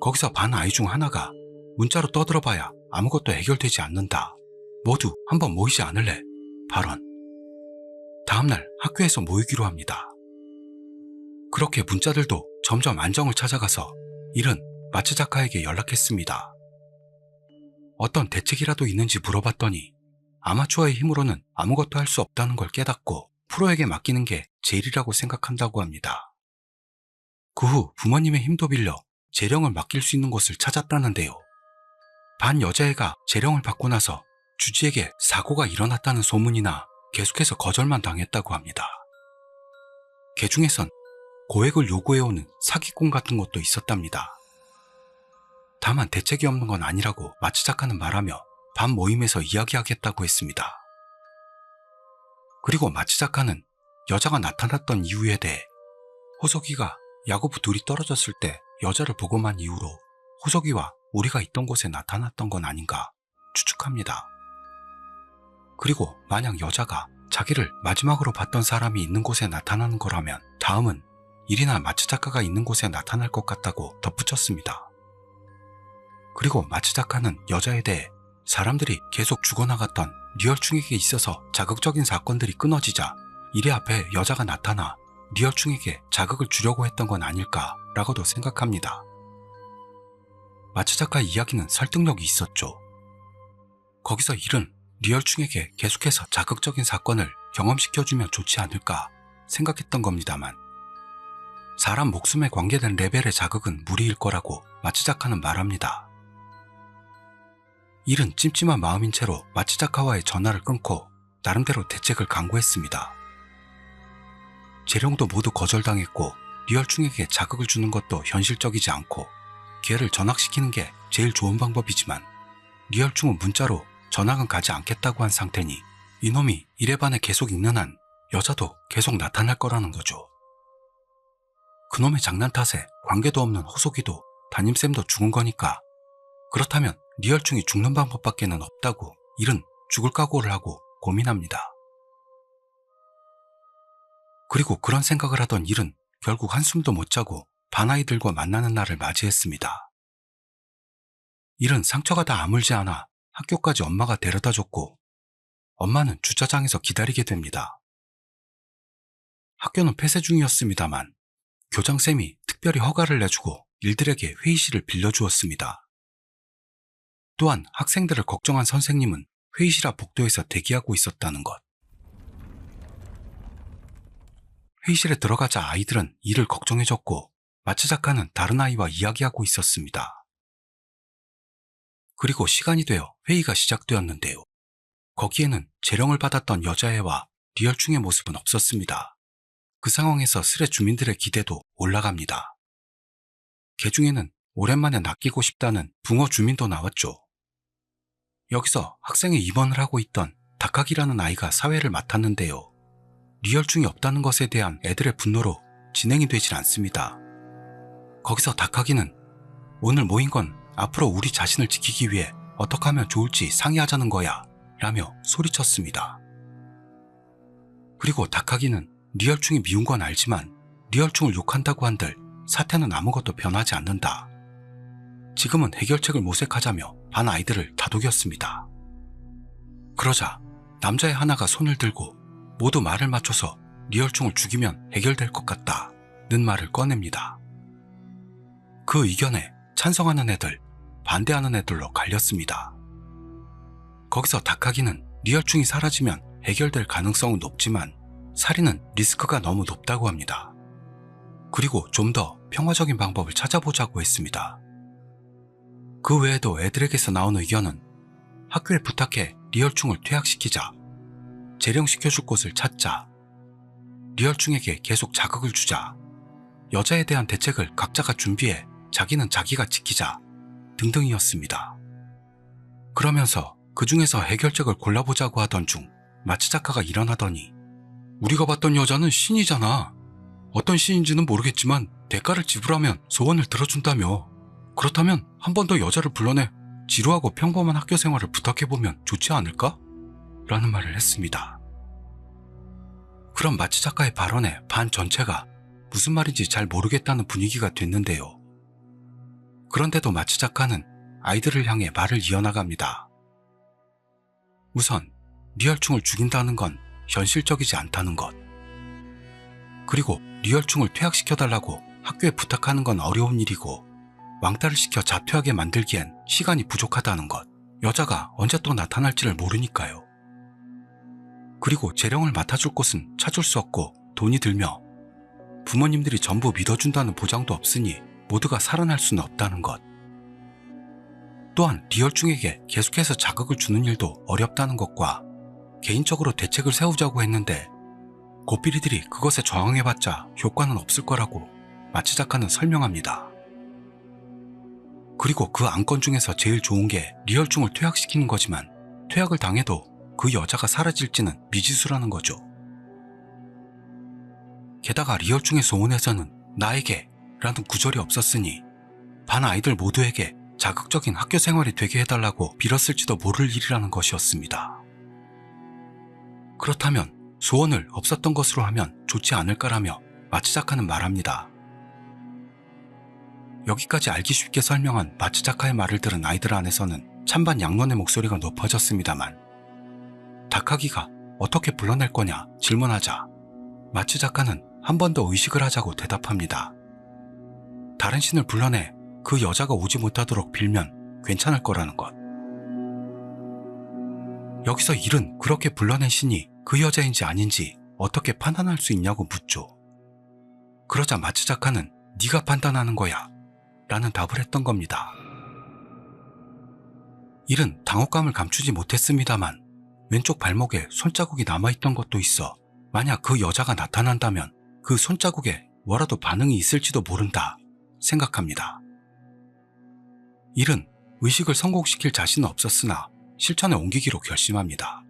거기서 반 아이 중 하나가 문자로 떠들어봐야 아무것도 해결되지 않는다. 모두 한번 모이지 않을래? 발언. 다음날 학교에서 모이기로 합니다. 그렇게 문자들도 점점 안정을 찾아가서 일은 마츠 작가에게 연락했습니다. 어떤 대책이라도 있는지 물어봤더니 아마추어의 힘으로는 아무것도 할 수 없다는 걸 깨닫고 프로에게 맡기는 게 제일이라고 생각한다고 합니다. 그 후 부모님의 힘도 빌려 재령을 맡길 수 있는 곳을 찾았다는데요. 반 여자애가 재령을 받고 나서 주지에게 사고가 일어났다는 소문이나 계속해서 거절만 당했다고 합니다. 개 중에선 고액을 요구해오는 사기꾼 같은 것도 있었답니다. 다만 대책이 없는 건 아니라고 마츠 작가는 말하며 반 모임에서 이야기하겠다고 했습니다. 그리고 마츠 작가는 여자가 나타났던 이유에 대해 호석이가 야구부 둘이 떨어졌을 때 여자를 보고만 이후로 호석이와 우리가 있던 곳에 나타났던 건 아닌가 추측합니다. 그리고 만약 여자가 자기를 마지막으로 봤던 사람이 있는 곳에 나타나는 거라면 다음은 일이나 마츠 작가가 있는 곳에 나타날 것 같다고 덧붙였습니다. 그리고 마츠 작가는 여자에 대해 사람들이 계속 죽어나갔던 리얼충에게 있어서 자극적인 사건들이 끊어지자 일의 앞에 여자가 나타나 리얼충에게 자극을 주려고 했던 건 아닐까라고도 생각합니다. 마츠 작가의 이야기는 설득력이 있었죠. 거기서 일은 리얼충에게 계속해서 자극적인 사건을 경험시켜주면 좋지 않을까 생각했던 겁니다만, 사람 목숨에 관계된 레벨의 자극은 무리일 거라고 마츠 작가는 말합니다. 일은 찜찜한 마음인 채로 마츠 작가와의 전화를 끊고 나름대로 대책을 강구했습니다. 재령도 모두 거절당했고 리얼충에게 자극을 주는 것도 현실적이지 않고 걔를 전학시키는 게 제일 좋은 방법이지만, 리얼충은 문자로 전학은 가지 않겠다고 한 상태니 이놈이 이래반에 계속 있는 한 여자도 계속 나타날 거라는 거죠. 그놈의 장난 탓에 관계도 없는 호석이도 담임쌤도 죽은 거니까, 그렇다면 리얼충이 죽는 방법밖에는 없다고 일은 죽을 각오를 하고 고민합니다. 그리고 그런 생각을 하던 일은 결국 한숨도 못 자고 반아이들과 만나는 날을 맞이했습니다. 일은 상처가 다 아물지 않아 학교까지 엄마가 데려다 줬고, 엄마는 주차장에서 기다리게 됩니다. 학교는 폐쇄 중이었습니다만 교장쌤이 특별히 허가를 내주고 일들에게 회의실을 빌려주었습니다. 또한 학생들을 걱정한 선생님은 회의실 앞 복도에서 대기하고 있었다는 것. 회의실에 들어가자 아이들은 이를 걱정해줬고 마츠 작가는 다른 아이와 이야기하고 있었습니다. 그리고 시간이 되어 회의가 시작되었는데요. 거기에는 재령을 받았던 여자애와 리얼충의 모습은 없었습니다. 그 상황에서 스레 주민들의 기대도 올라갑니다. 개 중에는 오랜만에 낚이고 싶다는 붕어 주민도 나왔죠. 여기서 학생회 입원을 하고 있던 다카기라는 아이가 사회를 맡았는데요. 리얼충이 없다는 것에 대한 애들의 분노로 진행이 되질 않습니다. 거기서 다카기는 오늘 모인 건 앞으로 우리 자신을 지키기 위해 어떻게 하면 좋을지 상의하자는 거야 라며 소리쳤습니다. 그리고 다카기는 리얼충이 미운 건 알지만 리얼충을 욕한다고 한들 사태는 아무것도 변하지 않는다. 지금은 해결책을 모색하자며 반 아이들을 다독였습니다. 그러자 남자애 하나가 손을 들고 모두 말을 맞춰서 리얼충을 죽이면 해결될 것 같다는 말을 꺼냅니다. 그 의견에 찬성하는 애들, 반대하는 애들로 갈렸습니다. 거기서 다카기는 리얼충이 사라지면 해결될 가능성은 높지만 살인은 리스크가 너무 높다고 합니다. 그리고 좀 더 평화적인 방법을 찾아보자고 했습니다. 그 외에도 애들에게서 나온 의견은 학교에 부탁해 리얼충을 퇴학시키자, 재령시켜줄 곳을 찾자, 리얼충에게 계속 자극을 주자, 여자에 대한 대책을 각자가 준비해 자기는 자기가 지키자 등등이었습니다. 그러면서 그 중에서 해결책을 골라보자고 하던 중 마츠 작가가 일어나더니 우리가 봤던 여자는 신이잖아. 어떤 신인지는 모르겠지만 대가를 지불하면 소원을 들어준다며. 그렇다면 한 번 더 여자를 불러내 지루하고 평범한 학교 생활을 부탁해보면 좋지 않을까? 라는 말을 했습니다. 그럼 마츠 작가의 발언에 반 전체가 무슨 말인지 잘 모르겠다는 분위기가 됐는데요. 그런데도 마츠 작가는 아이들을 향해 말을 이어나갑니다. 우선 리얼충을 죽인다는 건 현실적이지 않다는 것. 그리고 리얼충을 퇴학시켜달라고 학교에 부탁하는 건 어려운 일이고 왕따를 시켜 자퇴하게 만들기엔 시간이 부족하다는 것. 여자가 언제 또 나타날지를 모르니까요. 그리고 재령을 맡아줄 곳은 찾을 수 없고 돈이 들며 부모님들이 전부 믿어준다는 보장도 없으니 모두가 살아날 수는 없다는 것. 또한 리얼충에게 계속해서 자극을 주는 일도 어렵다는 것과 개인적으로 대책을 세우자고 했는데 고삐리들이 그것에 저항해봤자 효과는 없을 거라고 마츠 작가는 설명합니다. 그리고 그 안건 중에서 제일 좋은 게 리얼충을 퇴학시키는 거지만 퇴학을 당해도 그 여자가 사라질지는 미지수라는 거죠. 게다가 리얼충의 소원에서는 나에게 라는 구절이 없었으니 반 아이들 모두에게 자극적인 학교 생활이 되게 해달라고 빌었을지도 모를 일이라는 것이었습니다. 그렇다면 소원을 없었던 것으로 하면 좋지 않을까라며 마츠 작가는 말합니다. 여기까지 알기 쉽게 설명한 마츠 작가의 말을 들은 아이들 안에서는 찬반 양론의 목소리가 높아졌습니다만 다카기가 어떻게 불러낼 거냐 질문하자 마츠 작가는 한 번 더 의식을 하자고 대답합니다. 다른 신을 불러내 그 여자가 오지 못하도록 빌면 괜찮을 거라는 것. 여기서 일은 그렇게 불러낸 신이 그 여자인지 아닌지 어떻게 판단할 수 있냐고 묻죠. 그러자 마츠자카는 네가 판단하는 거야 라는 답을 했던 겁니다. 일은 당혹감을 감추지 못했습니다만 왼쪽 발목에 손자국이 남아있던 것도 있어 만약 그 여자가 나타난다면 그 손자국에 뭐라도 반응이 있을지도 모른다 생각합니다. 일은 의식을 성공시킬 자신은 없었으나 실천에 옮기기로 결심합니다.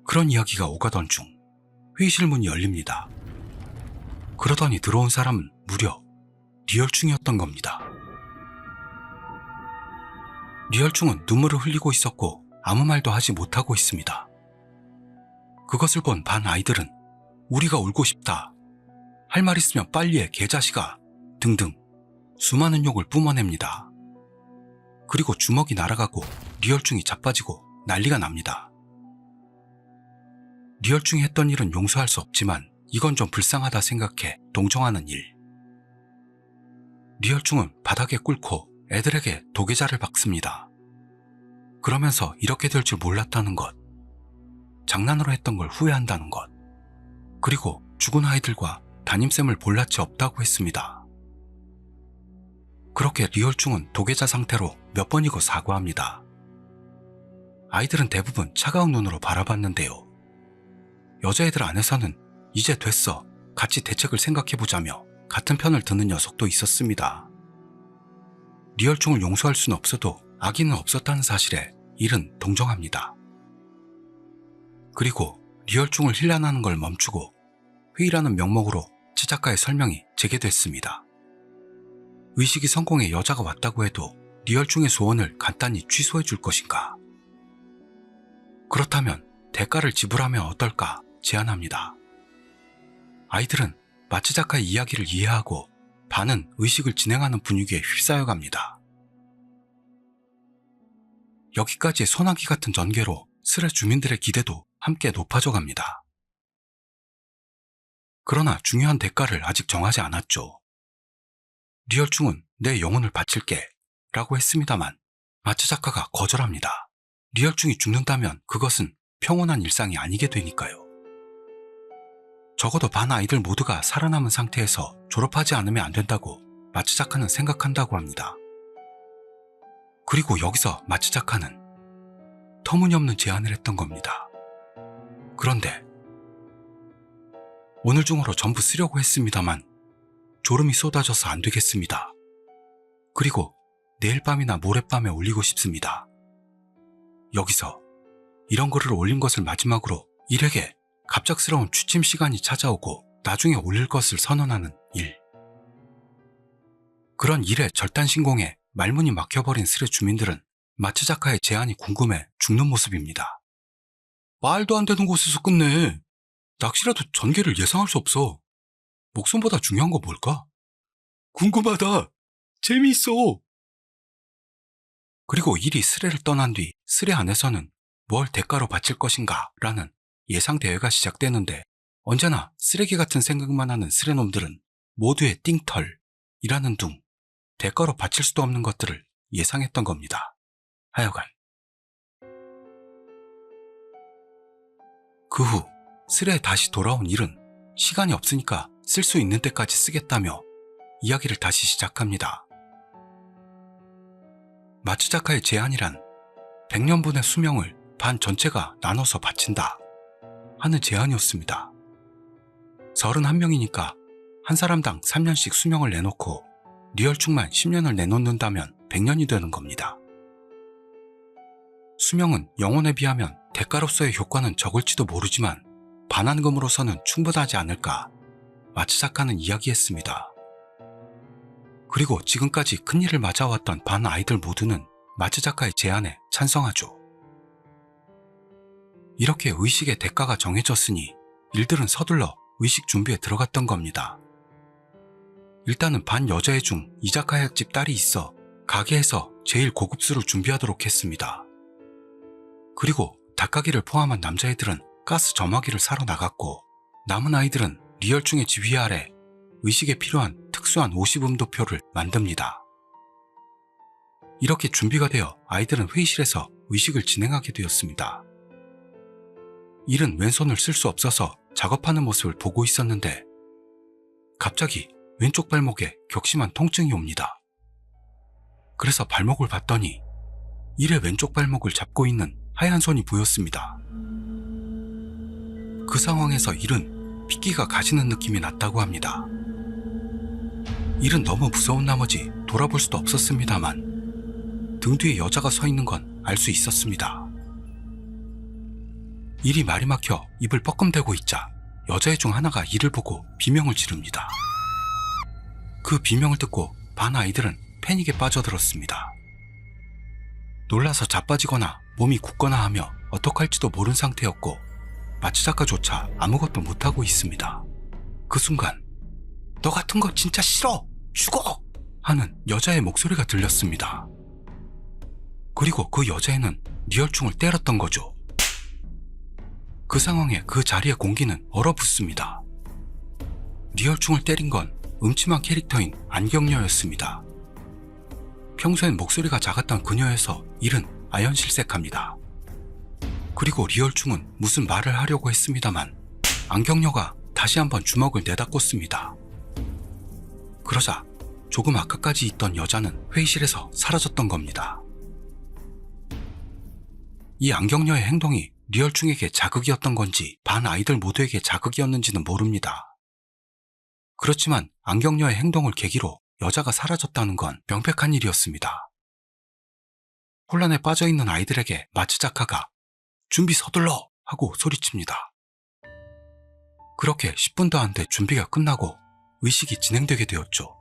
그런 이야기가 오가던 중 회의실 문이 열립니다. 그러더니 들어온 사람은 무려 리얼충이었던 겁니다. 리얼충은 눈물을 흘리고 있었고 아무 말도 하지 못하고 있습니다. 그것을 본 반 아이들은 우리가 울고 싶다, 할 말 있으면 빨리 해 개자식아 등등 수많은 욕을 뿜어냅니다. 그리고 주먹이 날아가고 리얼충이 자빠지고 난리가 납니다. 리얼충이 했던 일은 용서할 수 없지만 이건 좀 불쌍하다 생각해 동정하는 일. 리얼충은 바닥에 꿇고 애들에게 도계자를 박습니다. 그러면서 이렇게 될 줄 몰랐다는 것, 장난으로 했던 걸 후회한다는 것, 그리고 죽은 아이들과 담임쌤을 볼 낯이 없다고 했습니다. 그렇게 리얼충은 도계자 상태로 몇 번이고 사과합니다. 아이들은 대부분 차가운 눈으로 바라봤는데요. 여자애들 안에서는 이제 됐어, 같이 대책을 생각해보자며 같은 편을 드는 녀석도 있었습니다. 리얼충을 용서할 수는 없어도 악의는 없었다는 사실에 일은 동정합니다. 그리고 리얼충을 힐난하는 걸 멈추고 회의라는 명목으로 치작가의 설명이 재개됐습니다. 의식이 성공해 여자가 왔다고 해도 리얼충의 소원을 간단히 취소해 줄 것인가? 그렇다면 대가를 지불하면 어떨까 제안합니다. 아이들은 마츠자카의 이야기를 이해하고 반은 의식을 진행하는 분위기에 휩싸여갑니다. 여기까지의 소나기 같은 전개로 스레 주민들의 기대도 함께 높아져 갑니다. 그러나 중요한 대가를 아직 정하지 않았죠. 리얼충은 내 영혼을 바칠게 라고 했습니다만 마츠자카가 거절합니다. 리얼충이 죽는다면 그것은 평온한 일상이 아니게 되니까요. 적어도 반 아이들 모두가 살아남은 상태에서 졸업하지 않으면 안 된다고 마츠자카는 생각한다고 합니다. 그리고 여기서 마츠자카는 터무니없는 제안을 했던 겁니다. 그런데 오늘 중으로 전부 쓰려고 했습니다만 졸음이 쏟아져서 안 되겠습니다. 그리고 내일 밤이나 모레밤에 올리고 싶습니다. 여기서 이런 글을 올린 것을 마지막으로 일에게 갑작스러운 취침 시간이 찾아오고 나중에 올릴 것을 선언하는 일. 그런 일의 절단신공에 말문이 막혀버린 스레 주민들은 마츠자카의 제안이 궁금해 죽는 모습입니다. 말도 안 되는 곳에서 끝내. 낚시라도 전개를 예상할 수 없어. 목숨보다 중요한 거 뭘까? 궁금하다. 재미있어. 그리고 일이 스레를 떠난 뒤 스레 안에서는 뭘 대가로 바칠 것인가 라는 예상 대회가 시작되는데 언제나 쓰레기 같은 생각만 하는 스레놈들은 모두의 띵털이라는 둥 대가로 바칠 수도 없는 것들을 예상했던 겁니다. 하여간 그 후 스레에 다시 돌아온 일은 시간이 없으니까 쓸 수 있는 때까지 쓰겠다며 이야기를 다시 시작합니다. 마츠자카의 제안이란 100년분의 수명을 반 전체가 나눠서 바친다 하는 제안이었습니다. 31명이니까 한 사람당 3년씩 수명을 내놓고 리얼충만 10년을 내놓는다면 100년이 되는 겁니다. 수명은 영혼에 비하면 대가로서의 효과는 적을지도 모르지만 반환금으로서는 충분하지 않을까 마츠자카는 이야기했습니다. 그리고 지금까지 큰일을 맞아왔던 반 아이들 모두는 마츠자카의 제안에 찬성하죠. 이렇게 의식의 대가가 정해졌으니 일들은 서둘러 의식 준비에 들어갔던 겁니다. 일단은 반 여자애 중 이자카야 집 딸이 있어 가게에서 제일 고급 술을 준비하도록 했습니다. 그리고 닭가기를 포함한 남자애들은 가스 점화기를 사러 나갔고 남은 아이들은 리얼충의 지휘 아래 의식에 필요한 특수한 50음도표를 만듭니다. 이렇게 준비가 되어 아이들은 회의실에서 의식을 진행하게 되었습니다. 일은 왼손을 쓸 수 없어서 작업하는 모습을 보고 있었는데 갑자기 왼쪽 발목에 격심한 통증이 옵니다. 그래서 발목을 봤더니 일의 왼쪽 발목을 잡고 있는 하얀 손이 보였습니다. 그 상황에서 일은 핏기가 가시는 느낌이 났다고 합니다. 일은 너무 무서운 나머지 돌아볼 수도 없었습니다만 등 뒤에 여자가 서 있는 건 알 수 있었습니다. 일이 말이 막혀 입을 뻐끔대고 있자 여자애 중 하나가 이를 보고 비명을 지릅니다. 그 비명을 듣고 반 아이들은 패닉에 빠져들었습니다. 놀라서 자빠지거나 몸이 굳거나 하며 어떡할지도 모른 상태였고 마취 작가조차 아무것도 못하고 있습니다. 그 순간 너 같은 거 진짜 싫어! 죽어! 하는 여자의 목소리가 들렸습니다. 그리고 그 여자애는 리얼충을 때렸던 거죠. 그 상황에 그 자리의 공기는 얼어붙습니다. 리얼충을 때린 건 음침한 캐릭터인 안경녀였습니다. 평소엔 목소리가 작았던 그녀에서 일은 아연실색합니다. 그리고 리얼충은 무슨 말을 하려고 했습니다만 안경녀가 다시 한번 주먹을 내다꽂습니다. 그러자 조금 아까까지 있던 여자는 회의실에서 사라졌던 겁니다. 이 안경녀의 행동이 리얼충에게 자극이었던 건지 반 아이들 모두에게 자극이었는지는 모릅니다. 그렇지만 안경녀의 행동을 계기로 여자가 사라졌다는 건 명백한 일이었습니다. 혼란에 빠져있는 아이들에게 마취 작가가 준비 서둘러! 하고 소리칩니다. 그렇게 10분도 안 돼 준비가 끝나고 의식이 진행되게 되었죠.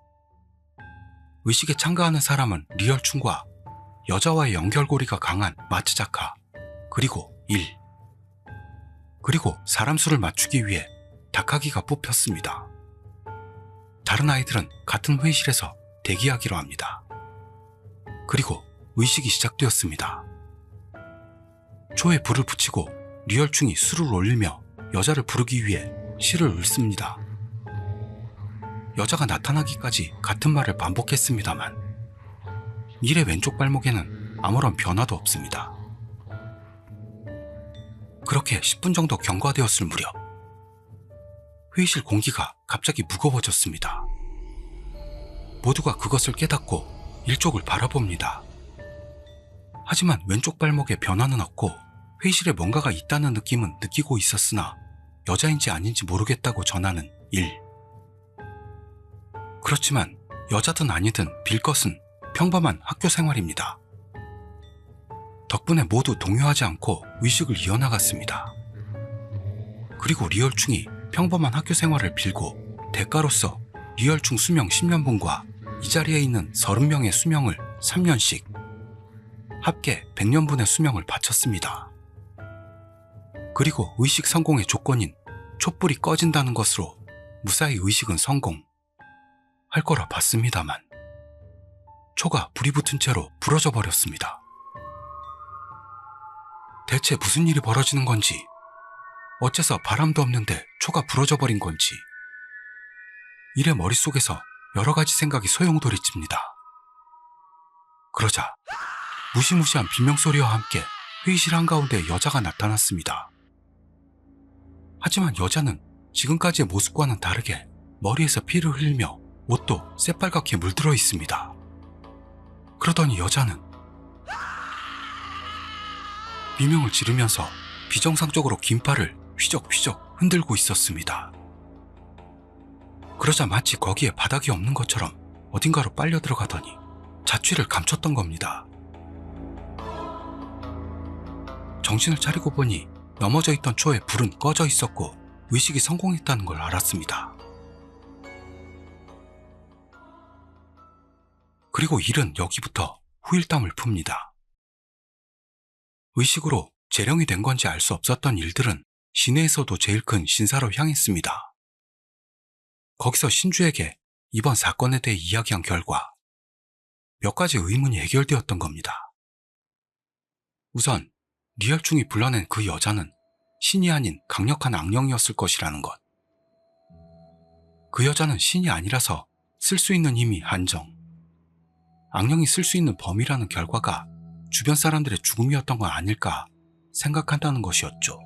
의식에 참가하는 사람은 리얼충과 여자와의 연결고리가 강한 마취 작가, 그리고 일, 그리고 사람 수를 맞추기 위해 닭하기가 뽑혔습니다. 다른 아이들은 같은 회의실에서 대기하기로 합니다. 그리고 의식이 시작되었습니다. 초에 불을 붙이고 리얼충이 술을 올리며 여자를 부르기 위해 시를 읊습니다. 여자가 나타나기까지 같은 말을 반복했습니다만 일의 왼쪽 발목에는 아무런 변화도 없습니다. 그렇게 10분 정도 경과되었을 무렵 회의실 공기가 갑자기 무거워졌습니다. 모두가 그것을 깨닫고 일쪽을 바라봅니다. 하지만 왼쪽 발목에 변화는 없고 회의실에 뭔가가 있다는 느낌은 느끼고 있었으나 여자인지 아닌지 모르겠다고 전하는 일. 그렇지만 여자든 아니든 빌 것은 평범한 학교 생활입니다. 덕분에 모두 동요하지 않고 의식을 이어나갔습니다. 그리고 리얼충이 평범한 학교 생활을 빌고 대가로서 리얼충 수명 10년분과 이 자리에 있는 30명의 수명을 3년씩 합계 100년분의 수명을 바쳤습니다. 그리고 의식 성공의 조건인 촛불이 꺼진다는 것으로 무사히 의식은 성공할 거라 봤습니다만 초가 불이 붙은 채로 부러져 버렸습니다. 대체 무슨 일이 벌어지는 건지, 어째서 바람도 없는데 초가 부러져 버린 건지, 일의 머릿속에서 여러 가지 생각이 소용돌이칩니다. 그러자 무시무시한 비명소리와 함께 회의실 한가운데 여자가 나타났습니다. 하지만 여자는 지금까지의 모습과는 다르게 머리에서 피를 흘리며 옷도 새빨갛게 물들어 있습니다. 그러더니 여자는 비명을 지르면서 비정상적으로 긴 팔을 휘적휘적 흔들고 있었습니다. 그러자 마치 거기에 바닥이 없는 것처럼 어딘가로 빨려 들어가더니 자취를 감췄던 겁니다. 정신을 차리고 보니 넘어져 있던 초에 불은 꺼져 있었고 의식이 성공했다는 걸 알았습니다. 그리고 일은 여기부터 후일담을 풉니다. 의식으로 재령이 된 건지 알 수 없었던 일들은 시내에서도 제일 큰 신사로 향했습니다. 거기서 신주에게 이번 사건에 대해 이야기한 결과 몇 가지 의문이 해결되었던 겁니다. 우선 리얼충이 불러낸 그 여자는 신이 아닌 강력한 악령이었을 것이라는 것. 그 여자는 신이 아니라서 쓸 수 있는 힘이 한정. 악령이 쓸 수 있는 범위라는 결과가 주변 사람들의 죽음이었던 건 아닐까 생각한다는 것이었죠.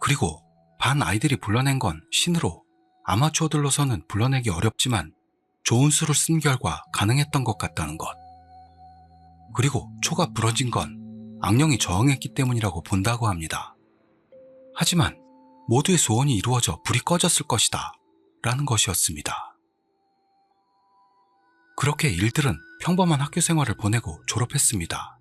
그리고 반 아이들이 불러낸 건 신으로 아마추어들로서는 불러내기 어렵지만 좋은 수를 쓴 결과 가능했던 것 같다는 것. 그리고 초가 부러진 건 악령이 저항했기 때문이라고 본다고 합니다. 하지만 모두의 소원이 이루어져 불이 꺼졌을 것이다 라는 것이었습니다. 그렇게 일들은 평범한 학교 생활을 보내고 졸업했습니다.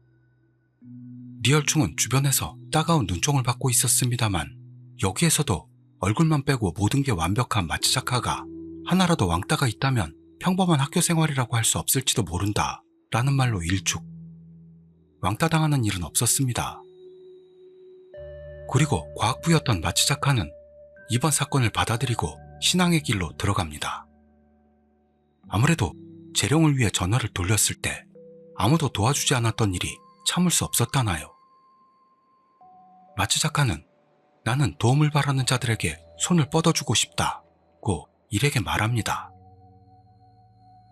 리얼충은 주변에서 따가운 눈총을 받고 있었습니다만 여기에서도 얼굴만 빼고 모든 게 완벽한 마츠자카가 하나라도 왕따가 있다면 평범한 학교 생활이라고 할 수 없을지도 모른다 라는 말로 일축. 왕따 당하는 일은 없었습니다. 그리고 과학부였던 마츠자카는 이번 사건을 받아들이고 신앙의 길로 들어갑니다. 아무래도 재령을 위해 전화를 돌렸을 때 아무도 도와주지 않았던 일이 참을 수 없었다나요. 마츠자카는 나는 도움을 바라는 자들에게 손을 뻗어주고 싶다고 일에게 말합니다.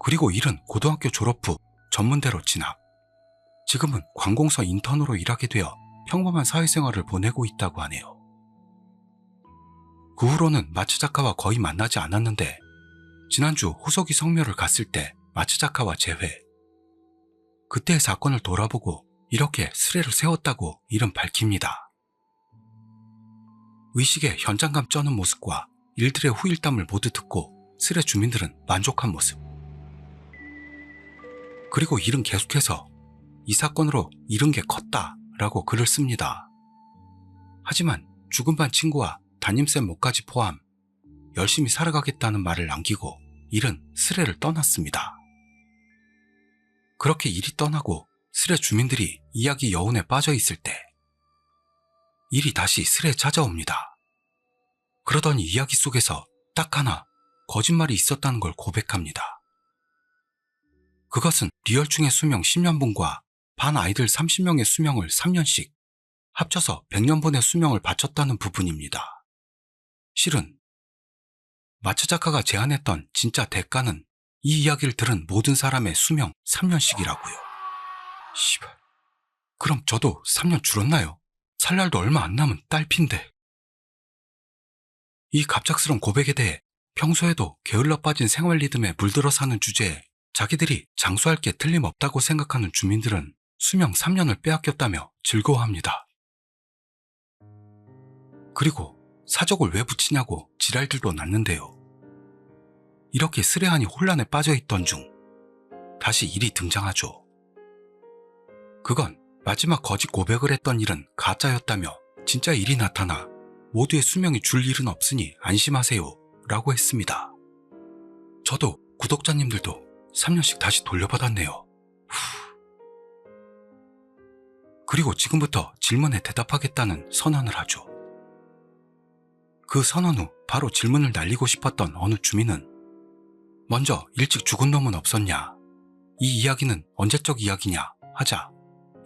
그리고 일은 고등학교 졸업 후 전문대로 진학. 지금은 관공서 인턴으로 일하게 되어 평범한 사회생활을 보내고 있다고 하네요. 그 후로는 마츠자카와 거의 만나지 않았는데 지난주 호석이 성묘를 갔을 때 마츠자카와 재회. 그때의 사건을 돌아보고 이렇게 스레를 세웠다고 일은 밝힙니다. 의식의 현장감 쩌는 모습과 일들의 후일담을 모두 듣고 스레 주민들은 만족한 모습. 그리고 일은 계속해서 이 사건으로 잃은 게 컸다 라고 글을 씁니다. 하지만 죽은 반 친구와 담임쌤 목까지 포함 열심히 살아가겠다는 말을 남기고 일은 스레를 떠났습니다. 그렇게 일이 떠나고 스레 주민들이 이야기 여운에 빠져 있을 때 일이 다시 스레에 찾아옵니다. 그러더니 이야기 속에서 딱 하나 거짓말이 있었다는 걸 고백합니다. 그것은 리얼충의 수명 10년분과 반 아이들 30명의 수명을 3년씩 합쳐서 100년분의 수명을 바쳤다는 부분입니다. 실은 마츠자카가 제안했던 진짜 대가는 이 이야기를 들은 모든 사람의 수명 3년씩이라고요. 씨발. 그럼 저도 3년 줄었나요? 살 날도 얼마 안 남은 딸핀데. 이 갑작스런 고백에 대해 평소에도 게을러 빠진 생활 리듬에 물들어 사는 주제에 자기들이 장수할 게 틀림없다고 생각하는 주민들은 수명 3년을 빼앗겼다며 즐거워합니다. 그리고 사족을 왜 붙이냐고 지랄들도 났는데요. 이렇게 쓰레하니 혼란에 빠져있던 중 다시 일이 등장하죠. 그건 마지막 거짓 고백을 했던 일은 가짜였다며 진짜 일이 나타나 모두의 수명이 줄 일은 없으니 안심하세요 라고 했습니다. 저도 구독자님들도 3년씩 다시 돌려받았네요. 그리고 지금부터 질문에 대답하겠다는 선언을 하죠. 그 선언 후 바로 질문을 날리고 싶었던 어느 주민은 먼저 일찍 죽은 놈은 없었냐? 이 이야기는 언제적 이야기냐? 하자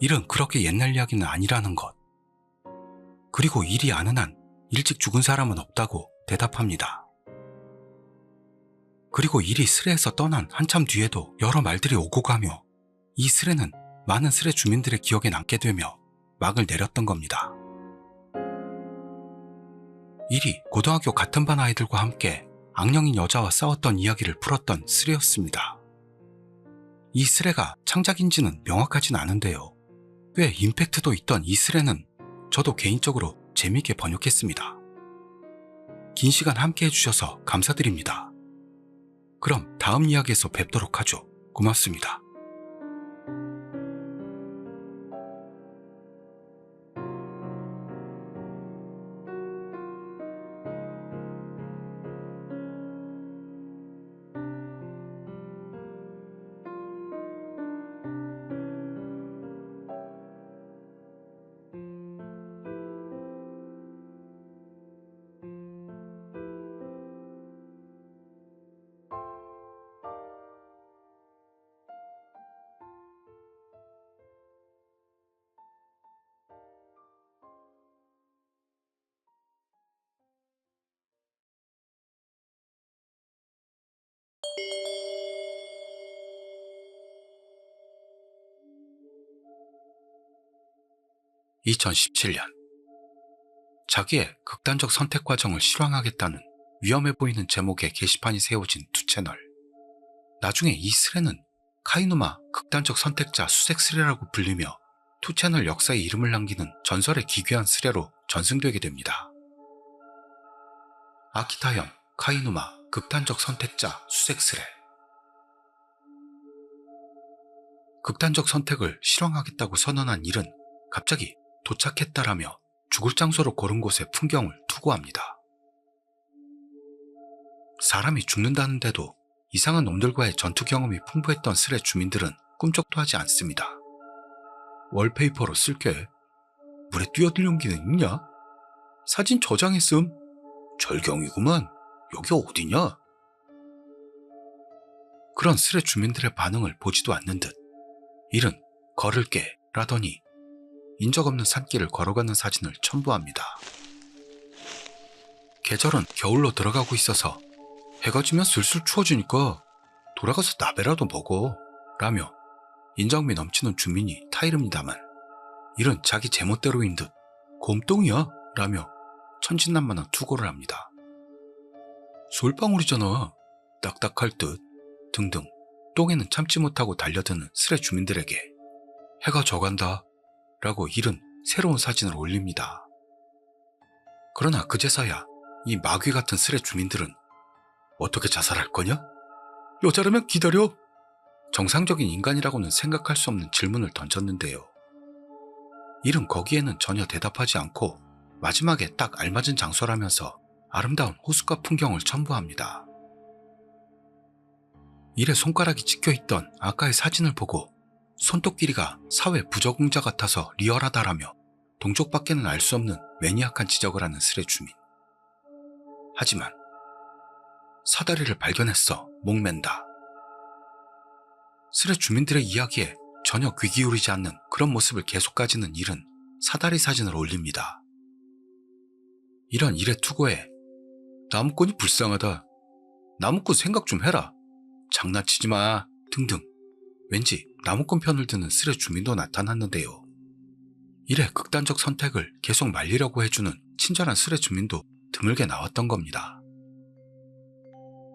일은 그렇게 옛날 이야기는 아니라는 것. 그리고 일이 아는 한 일찍 죽은 사람은 없다고 대답합니다. 그리고 일이 스레에서 떠난 한참 뒤에도 여러 말들이 오고 가며 이 스레는 많은 스레 주민들의 기억에 남게 되며 막을 내렸던 겁니다. 일이 고등학교 같은 반 아이들과 함께 악령인 여자와 싸웠던 이야기를 풀었던 스레였습니다. 이 스레가 창작인지는 명확하진 않은데요. 꽤 임팩트도 있던 이 스레는 저도 개인적으로 재미있게 번역했습니다. 긴 시간 함께 해주셔서 감사드립니다. 그럼 다음 이야기에서 뵙도록 하죠. 고맙습니다. (2017년) 자기의 극단적 선택 과정을 실황하겠다는 위험해 보이는 제목의 게시판이 세워진 두 채널. 나중에 이 스레는 카이누마 극단적 선택자 수색 스레라고 불리며 투 채널 역사에 이름을 남기는 전설의 기괴한 스레로 전승되게 됩니다. 아키타현 카이누마 극단적 선택자 수색 스레. 극단적 선택을 실황하겠다고 선언한 일은 갑자기 도착했다라며 죽을 장소로 고른 곳의 풍경을 투고합니다. 사람이 죽는다는데도 이상한 놈들과의 전투 경험이 풍부했던 스레 주민들은 꿈쩍도 하지 않습니다. 월페이퍼로 쓸게. 물에 뛰어들 용기는 있냐? 사진 저장했음. 절경이구만. 여기 어디냐? 그런 스레 주민들의 반응을 보지도 않는 듯 일은 걸을게 라더니 인적 없는 산길을 걸어가는 사진을 첨부합니다. 계절은 겨울로 들어가고 있어서 해가 지면 슬슬 추워지니까 돌아가서 나베라도 먹어 라며 인정미 넘치는 주민이 타이릅니다만 이런 자기 제멋대로인 듯 곰똥이야 라며 천진난만한 투고를 합니다. 솔방울이잖아. 딱딱할 듯 등등 똥에는 참지 못하고 달려드는 스레 주민들에게 해가 져간다 라고 일은 새로운 사진을 올립니다. 그러나 그제서야 이 마귀 같은 스레 주민들은 어떻게 자살할 거냐? 여자라면 기다려! 정상적인 인간이라고는 생각할 수 없는 질문을 던졌는데요. 일은 거기에는 전혀 대답하지 않고 마지막에 딱 알맞은 장소라면서 아름다운 호숫가 풍경을 첨부합니다. 일의 손가락이 찍혀있던 아까의 사진을 보고 손톱 길이가 사회 부적응자 같아서 리얼하다라며 동족밖에는 알 수 없는 매니악한 지적을 하는 스레 주민. 하지만 사다리를 발견했어 목맨다. 스레 주민들의 이야기에 전혀 귀 기울이지 않는 그런 모습을 계속 가지는 일은 사다리 사진을 올립니다. 이런 일의 투고에 나무꾼이 불쌍하다. 나무꾼 생각 좀 해라. 장난치지 마. 등등 왠지 나무꾼 편을 드는 스레 주민도 나타났는데요. 일의 극단적 선택을 계속 말리려고 해주는 친절한 스레 주민도 드물게 나왔던 겁니다.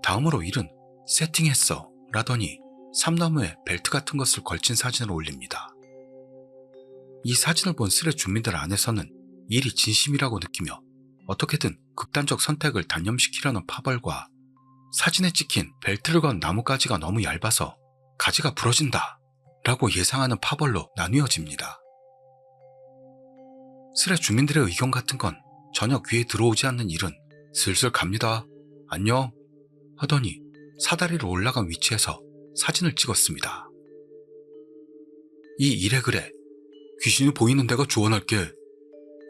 다음으로 일은 세팅했어 라더니 삼나무에 벨트 같은 것을 걸친 사진을 올립니다. 이 사진을 본 스레 주민들 안에서는 일이 진심이라고 느끼며 어떻게든 극단적 선택을 단념시키려는 파벌과 사진에 찍힌 벨트를 건 나뭇가지가 너무 얇아서 가지가 부러진다 라고 예상하는 파벌로 나뉘어집니다. 스레 주민들의 의견 같은 건 전혀 귀에 들어오지 않는 일은 슬슬 갑니다. 안녕 하더니 사다리로 올라간 위치에서 사진을 찍었습니다. 이 일의 글에 귀신이 보이는 데가 조언할게.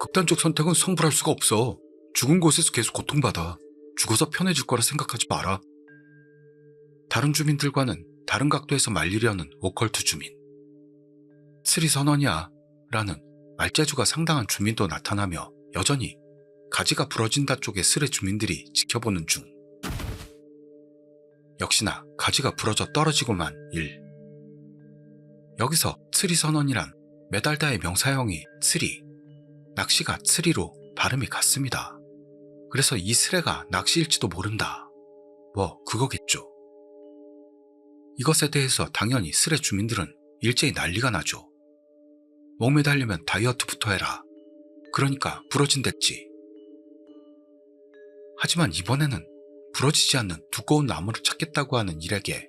극단적 선택은 성불할 수가 없어. 죽은 곳에서 계속 고통받아. 죽어서 편해질 거라 생각하지 마라. 다른 주민들과는 다른 각도에서 말리려는 오컬트 주민. 스리 선언이야 라는 말재주가 상당한 주민도 나타나며 여전히 가지가 부러진다 쪽의 스레 주민들이 지켜보는 중. 역시나 가지가 부러져 떨어지고만 일. 여기서 스리 선언이란 메달다의 명사형이 스리, 낚시가 스리로 발음이 같습니다. 그래서 이 스레가 낚시일지도 모른다. 뭐 그거겠죠. 이것에 대해서 당연히 스레 주민들은 일제히 난리가 나죠. 목 매달리면 다이어트부터 해라. 그러니까 부러진댔지. 하지만 이번에는 부러지지 않는 두꺼운 나무를 찾겠다고 하는 일에게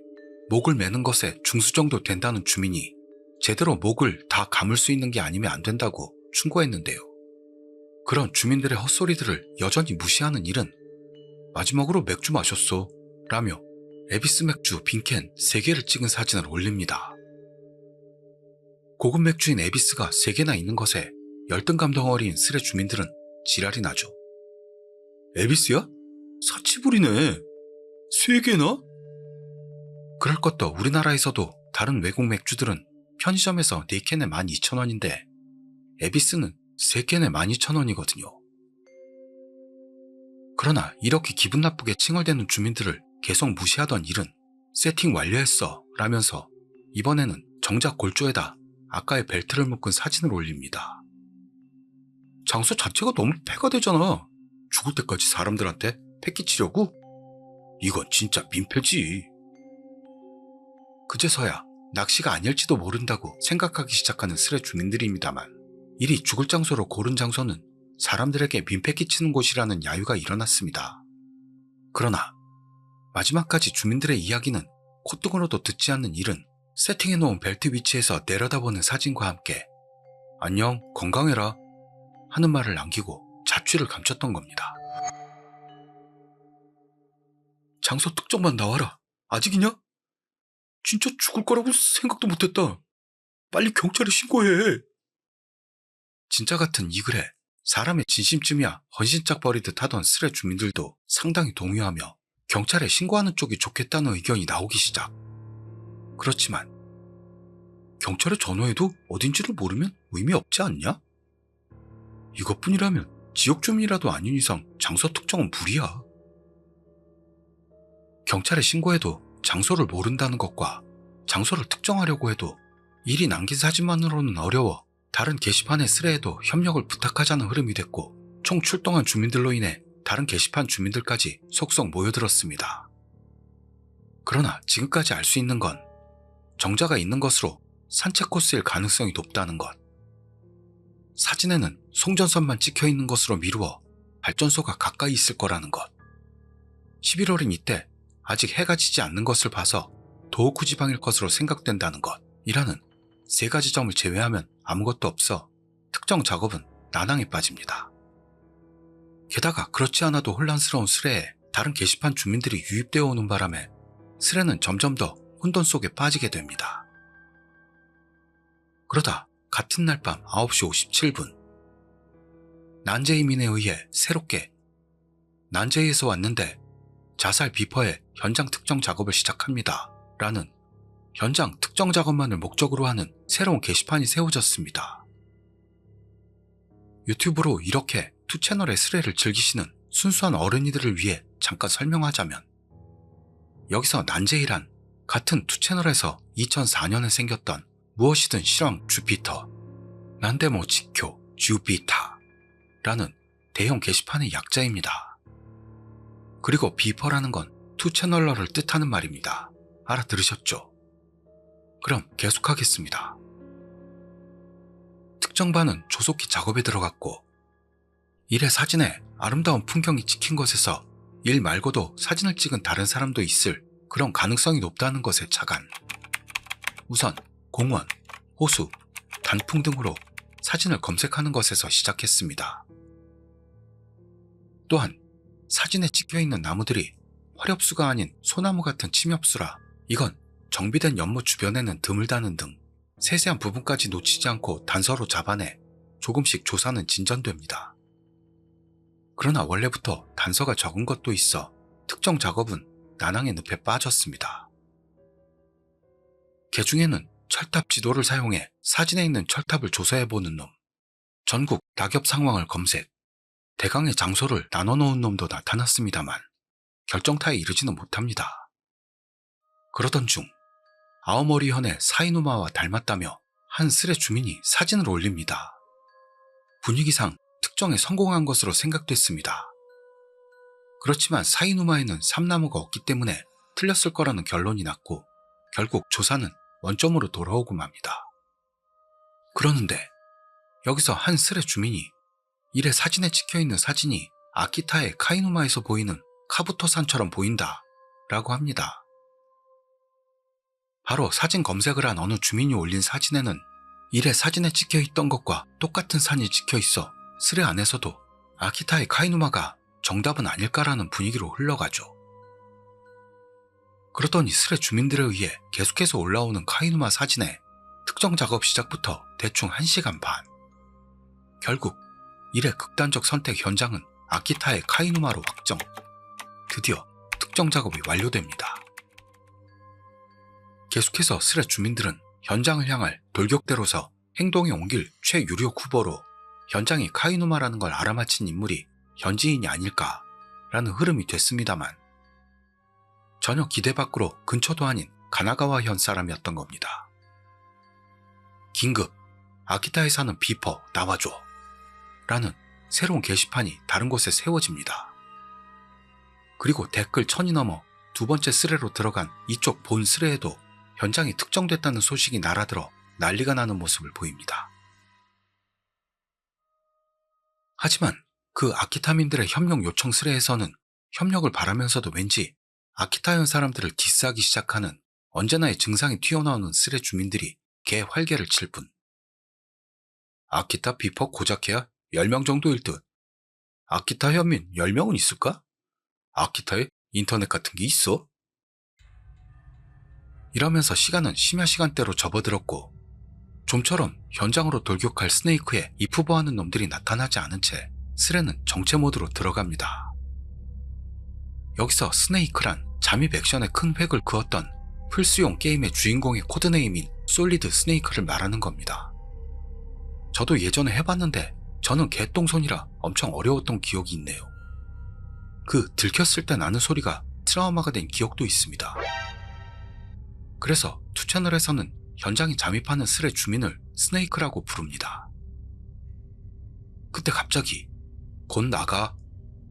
목을 매는 것에 중수 정도 된다는 주민이 제대로 목을 다 감을 수 있는 게 아니면 안 된다고 충고했는데요. 그런 주민들의 헛소리들을 여전히 무시하는 일은 마지막으로 맥주 마셨어 라며 에비스 맥주 빈캔 3개를 찍은 사진을 올립니다. 고급 맥주인 에비스가 3개나 있는 것에 열등감 덩어리인 스레 주민들은 지랄이 나죠. 에비스야? 사치불이네. 3개나? 그럴 것도 우리나라에서도 다른 외국 맥주들은 편의점에서 4캔에 12,000원인데 에비스는 3캔에 12,000원이거든요. 그러나 이렇게 기분 나쁘게 칭얼대는 주민들을 계속 무시하던 일은 세팅 완료했어 라면서 이번에는 정작 골조에다 아까의 벨트를 묶은 사진을 올립니다. 장소 자체가 너무 패가 되잖아. 죽을 때까지 사람들한테 패 끼치려고? 이건 진짜 민폐지. 그제서야 낚시가 아닐지도 모른다고 생각하기 시작하는 스레 주민들입니다만, 이리 죽을 장소로 고른 장소는 사람들에게 민폐 끼치는 곳이라는 야유가 일어났습니다. 그러나 마지막까지 주민들의 이야기는 콧등으로도 듣지 않는 일은 세팅해놓은 벨트 위치에서 내려다보는 사진과 함께 안녕, 건강해라 하는 말을 남기고 자취를 감췄던 겁니다. 장소 특정만 나와라. 아직이냐? 진짜 죽을 거라고 생각도 못했다. 빨리 경찰에 신고해. 진짜 같은 이 글에 사람의 진심쯤이야 헌신짝 버리듯 하던 스레 주민들도 상당히 동요하며 경찰에 신고하는 쪽이 좋겠다는 의견이 나오기 시작. 그렇지만 경찰에 전화해도 어딘지를 모르면 의미 없지 않냐? 이것뿐이라면 지역 주민이라도 아닌 이상 장소 특정은 무리야. 경찰에 신고해도 장소를 모른다는 것과 장소를 특정하려고 해도 일이 남긴 사진만으로는 어려워 다른 게시판의 스레에도 협력을 부탁하자는 흐름이 됐고, 총 출동한 주민들로 인해 다른 게시판 주민들까지 속속 모여들었습니다. 그러나 지금까지 알 수 있는 건 정자가 있는 것으로 산책 코스일 가능성이 높다는 것. 사진에는 송전선만 찍혀 있는 것으로 미루어 발전소가 가까이 있을 거라는 것. 11월인 이때 아직 해가 지지 않는 것을 봐서 도호쿠 지방일 것으로 생각된다는 것 이라는 세 가지 점을 제외하면 아무것도 없어 특정 작업은 난항에 빠집니다. 게다가 그렇지 않아도 혼란스러운 스레에 다른 게시판 주민들이 유입되어 오는 바람에 스레는 점점 더 혼돈 속에 빠지게 됩니다. 그러다 같은 날 밤 9시 57분, 난제이민에 의해 새롭게 난제이에서 왔는데 자살 비퍼의 현장 특정 작업을 시작합니다 라는 현장 특정 작업만을 목적으로 하는 새로운 게시판이 세워졌습니다. 유튜브로 이렇게 투 채널의 스레를 즐기시는 순수한 어른이들을 위해 잠깐 설명하자면, 여기서 난제이란 같은 투 채널에서 2004년에 생겼던 무엇이든 실황 주피터, 난데모 지쿄 주피타 라는 대형 게시판의 약자입니다. 그리고 비퍼라는 건 투 채널러를 뜻하는 말입니다. 알아들으셨죠? 그럼 계속하겠습니다. 특정반은 조속히 작업에 들어갔고, 일의 사진에 아름다운 풍경이 찍힌 것에서 일 말고도 사진을 찍은 다른 사람도 있을 그런 가능성이 높다는 것에 착안. 우선 공원, 호수, 단풍 등으로 사진을 검색하는 것에서 시작했습니다. 또한 사진에 찍혀있는 나무들이 화렵수가 아닌 소나무 같은 침엽수라 이건 정비된 연못 주변에는 드물다는 등 세세한 부분까지 놓치지 않고 단서로 잡아내 조금씩 조사는 진전됩니다. 그러나 원래부터 단서가 적은 것도 있어 특정 작업은 난항의 늪에 빠졌습니다. 그 중에는 철탑 지도를 사용해 사진에 있는 철탑을 조사해보는 놈, 전국 낙엽 상황을 검색, 대강의 장소를 나눠놓은 놈도 나타났습니다만 결정타에 이르지는 못합니다. 그러던 중 아오모리현의 사이누마와 닮았다며 한 스레 주민이 사진을 올립니다. 분위기상 특정에 성공한 것으로 생각됐습니다. 그렇지만 사이누마에는 삼나무가 없기 때문에 틀렸을 거라는 결론이 났고, 결국 조사는 원점으로 돌아오고 맙니다. 그러는데 여기서 한 스레 주민이 일의 사진에 찍혀있는 사진이 아키타의 카이누마에서 보이는 카부토산처럼 보인다 라고 합니다. 바로 사진 검색을 한 어느 주민이 올린 사진에는 일의 사진에 찍혀있던 것과 똑같은 산이 찍혀있어 스레 안에서도 아키타의 카이누마가 정답은 아닐까라는 분위기로 흘러가죠. 그러더니 스레 주민들에 의해 계속해서 올라오는 카이누마 사진에 특정 작업 시작부터 대충 1시간 반. 결국 일의 극단적 선택 현장은 아키타의 카이누마로 확정. 드디어 특정 작업이 완료됩니다. 계속해서 스레 주민들은 현장을 향할 돌격대로서 행동에 옮길 최유력 후보로 현장이 카이누마라는 걸 알아맞힌 인물이 현지인이 아닐까라는 흐름이 됐습니다만, 전혀 기대 밖으로 근처도 아닌 가나가와현 사람이었던 겁니다. 긴급, 아키타에 사는 비퍼 나와줘 라는 새로운 게시판이 다른 곳에 세워집니다. 그리고 댓글 1000이 넘어 두 번째 스레로 들어간 이쪽 본 스레에도 현장이 특정됐다는 소식이 날아들어 난리가 나는 모습을 보입니다. 하지만 그 아키타민들의 협력 요청 스레에서는 협력을 바라면서도 왠지 아키타현 사람들을 디스하기 시작하는 언제나의 증상이 튀어나오는 스레 주민들이 개 활개를 칠 뿐. 아키타 비퍼 고작해야 10명 정도일 듯. 아키타 현민 10명은 있을까? 아키타에 인터넷 같은 게 있어? 이러면서 시간은 심야 시간대로 접어들었고 좀처럼 현장으로 돌격할 스네이크에 이프보하는 놈들이 나타나지 않은 채 스레는 정체 모드로 들어갑니다. 여기서 스네이크란 잠입 액션에 큰 획을 그었던 플스용 게임의 주인공의 코드네임인 솔리드 스네이크를 말하는 겁니다. 저도 예전에 해봤는데 저는 개똥손이라 엄청 어려웠던 기억이 있네요. 그 들켰을 때 나는 소리가 트라우마가 된 기억도 있습니다. 그래서 투채널에서는 현장에 잠입하는 스레 주민을 스네이크라고 부릅니다. 그때 갑자기 곧 나가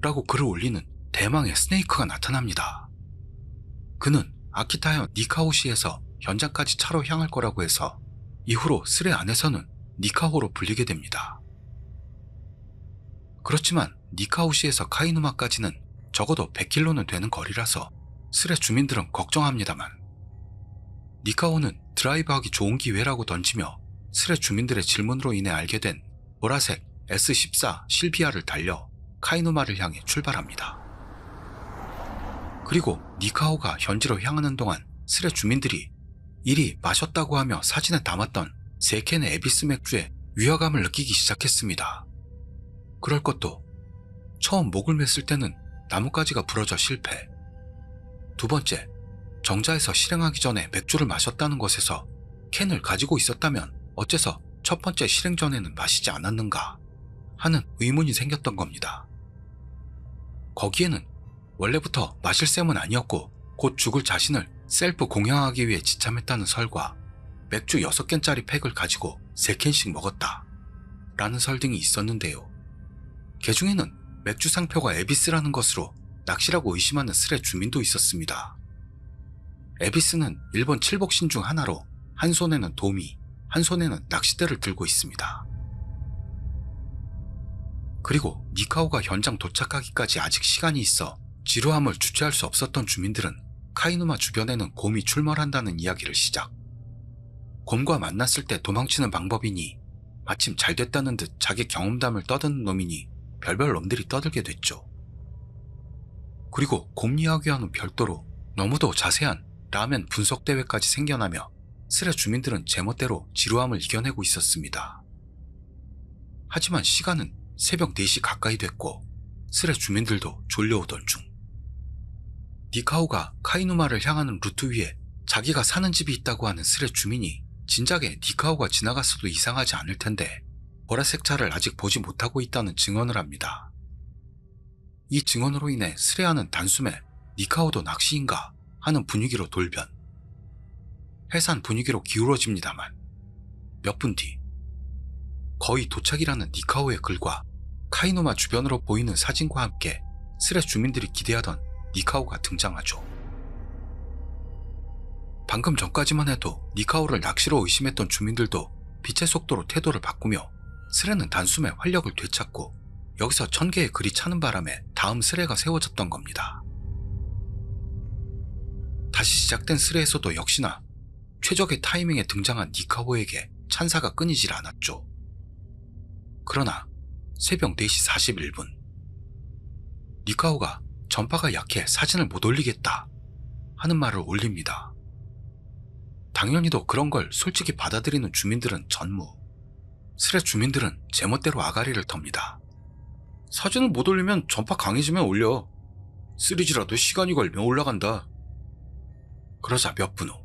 라고 글을 올리는 대망의 스네이크가 나타납니다. 그는 아키타현 니카호시에서 현장까지 차로 향할 거라고 해서 이후로 스레 안에서는 니카호로 불리게 됩니다. 그렇지만 니카호시에서 카이누마까지는 적어도 100km는 되는 거리라서 스레 주민들은 걱정합니다만 니카호는 드라이브하기 좋은 기회라고 던지며 스레 주민들의 질문으로 인해 알게 된 보라색 S14 실비아를 달려 카이누마를 향해 출발합니다. 그리고 니카호가 현지로 향하는 동안 스레 주민들이 이리 마셨다고 하며 사진에 담았던 3캔의 에비스 맥주에 위화감을 느끼기 시작했습니다. 그럴 것도 처음 목을 맸을 때는 나뭇가지가 부러져 실패. 두 번째, 정자에서 실행하기 전에 맥주를 마셨다는 것에서 캔을 가지고 있었다면 어째서 첫 번째 실행 전에는 마시지 않았는가 하는 의문이 생겼던 겁니다. 거기에는 원래부터 마실 셈은 아니었고 곧 죽을 자신을 셀프 공양하기 위해 지참했다는 설과 맥주 6캔짜리 팩을 가지고 3캔씩 먹었다 라는 설 등이 있었는데요. 그 중에는 맥주 상표가 에비스라는 것으로 낚시라고 의심하는 스레 주민도 있었습니다. 에비스는 일본 칠복신 중 하나로 한 손에는 도미, 한 손에는 낚싯대를 들고 있습니다. 그리고 니카오가 현장 도착하기까지 아직 시간이 있어 지루함을 주체할 수 없었던 주민들은 카이누마 주변에는 곰이 출몰한다는 이야기를 시작. 곰과 만났을 때 도망치는 방법이니 마침 잘 됐다는 듯 자기 경험담을 떠드는 놈이니 별별 놈들이 떠들게 됐죠. 그리고 곰 이야기와는 별도로 너무도 자세한 라멘 분석 대회까지 생겨나며 스레 주민들은 제멋대로 지루함을 이겨내고 있었습니다. 하지만 시간은 새벽 4시 가까이 됐고 스레 주민들도 졸려오던 중. 니카오가 카이누마를 향하는 루트 위에 자기가 사는 집이 있다고 하는 스레 주민이 진작에 니카오가 지나갔어도 이상하지 않을 텐데 보라색 차를 아직 보지 못하고 있다는 증언을 합니다. 이 증언으로 인해 스레아는 단숨에 니카오도 낚시인가 하는 분위기로 돌변. 해산 분위기로 기울어집니다만 몇 분 뒤 거의 도착이라는 니카오의 글과 카이누마 주변으로 보이는 사진과 함께 스레 주민들이 기대하던 니카오가 등장하죠. 방금 전까지만 해도 니카오를 낚시로 의심했던 주민들도 빛의 속도로 태도를 바꾸며 스레는 단숨에 활력을 되찾고 여기서 1000개의 글이 차는 바람에 다음 스레가 세워졌던 겁니다. 다시 시작된 스레에서도 역시나 최적의 타이밍에 등장한 니카오에게 찬사가 끊이질 않았죠. 그러나 새벽 4시 41분 니카오가 전파가 약해 사진을 못 올리겠다 하는 말을 올립니다. 당연히도 그런 걸 솔직히 받아들이는 주민들은 전무. 스레 주민들은 제멋대로 아가리를 텁니다. 사진을 못 올리면 전파 강해지면 올려. 3G라도 시간이 걸면 올라간다. 그러자 몇 분 후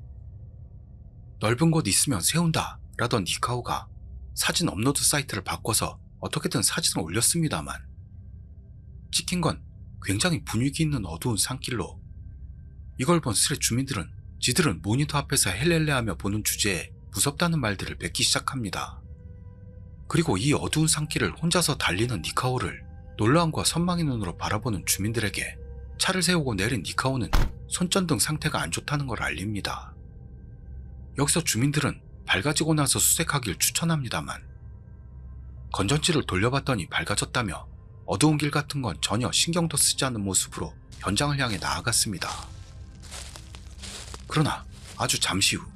넓은 곳 있으면 세운다 라던 니카오가 사진 업로드 사이트를 바꿔서 어떻게든 사진을 올렸습니다만 찍힌 건 굉장히 분위기 있는 어두운 산길로 이걸 본 스레 주민들은 지들은 모니터 앞에서 헬렐레하며 보는 주제에 무섭다는 말들을 뱉기 시작합니다. 그리고 이 어두운 산길을 혼자서 달리는 니카오를 놀라움과 선망의 눈으로 바라보는 주민들에게 차를 세우고 내린 니카오는 손전등 상태가 안 좋다는 걸 알립니다. 여기서 주민들은 밝아지고 나서 수색하길 추천합니다만 건전지를 돌려봤더니 밝아졌다며 어두운 길 같은 건 전혀 신경도 쓰지 않는 모습으로 현장을 향해 나아갔습니다. 그러나 아주 잠시 후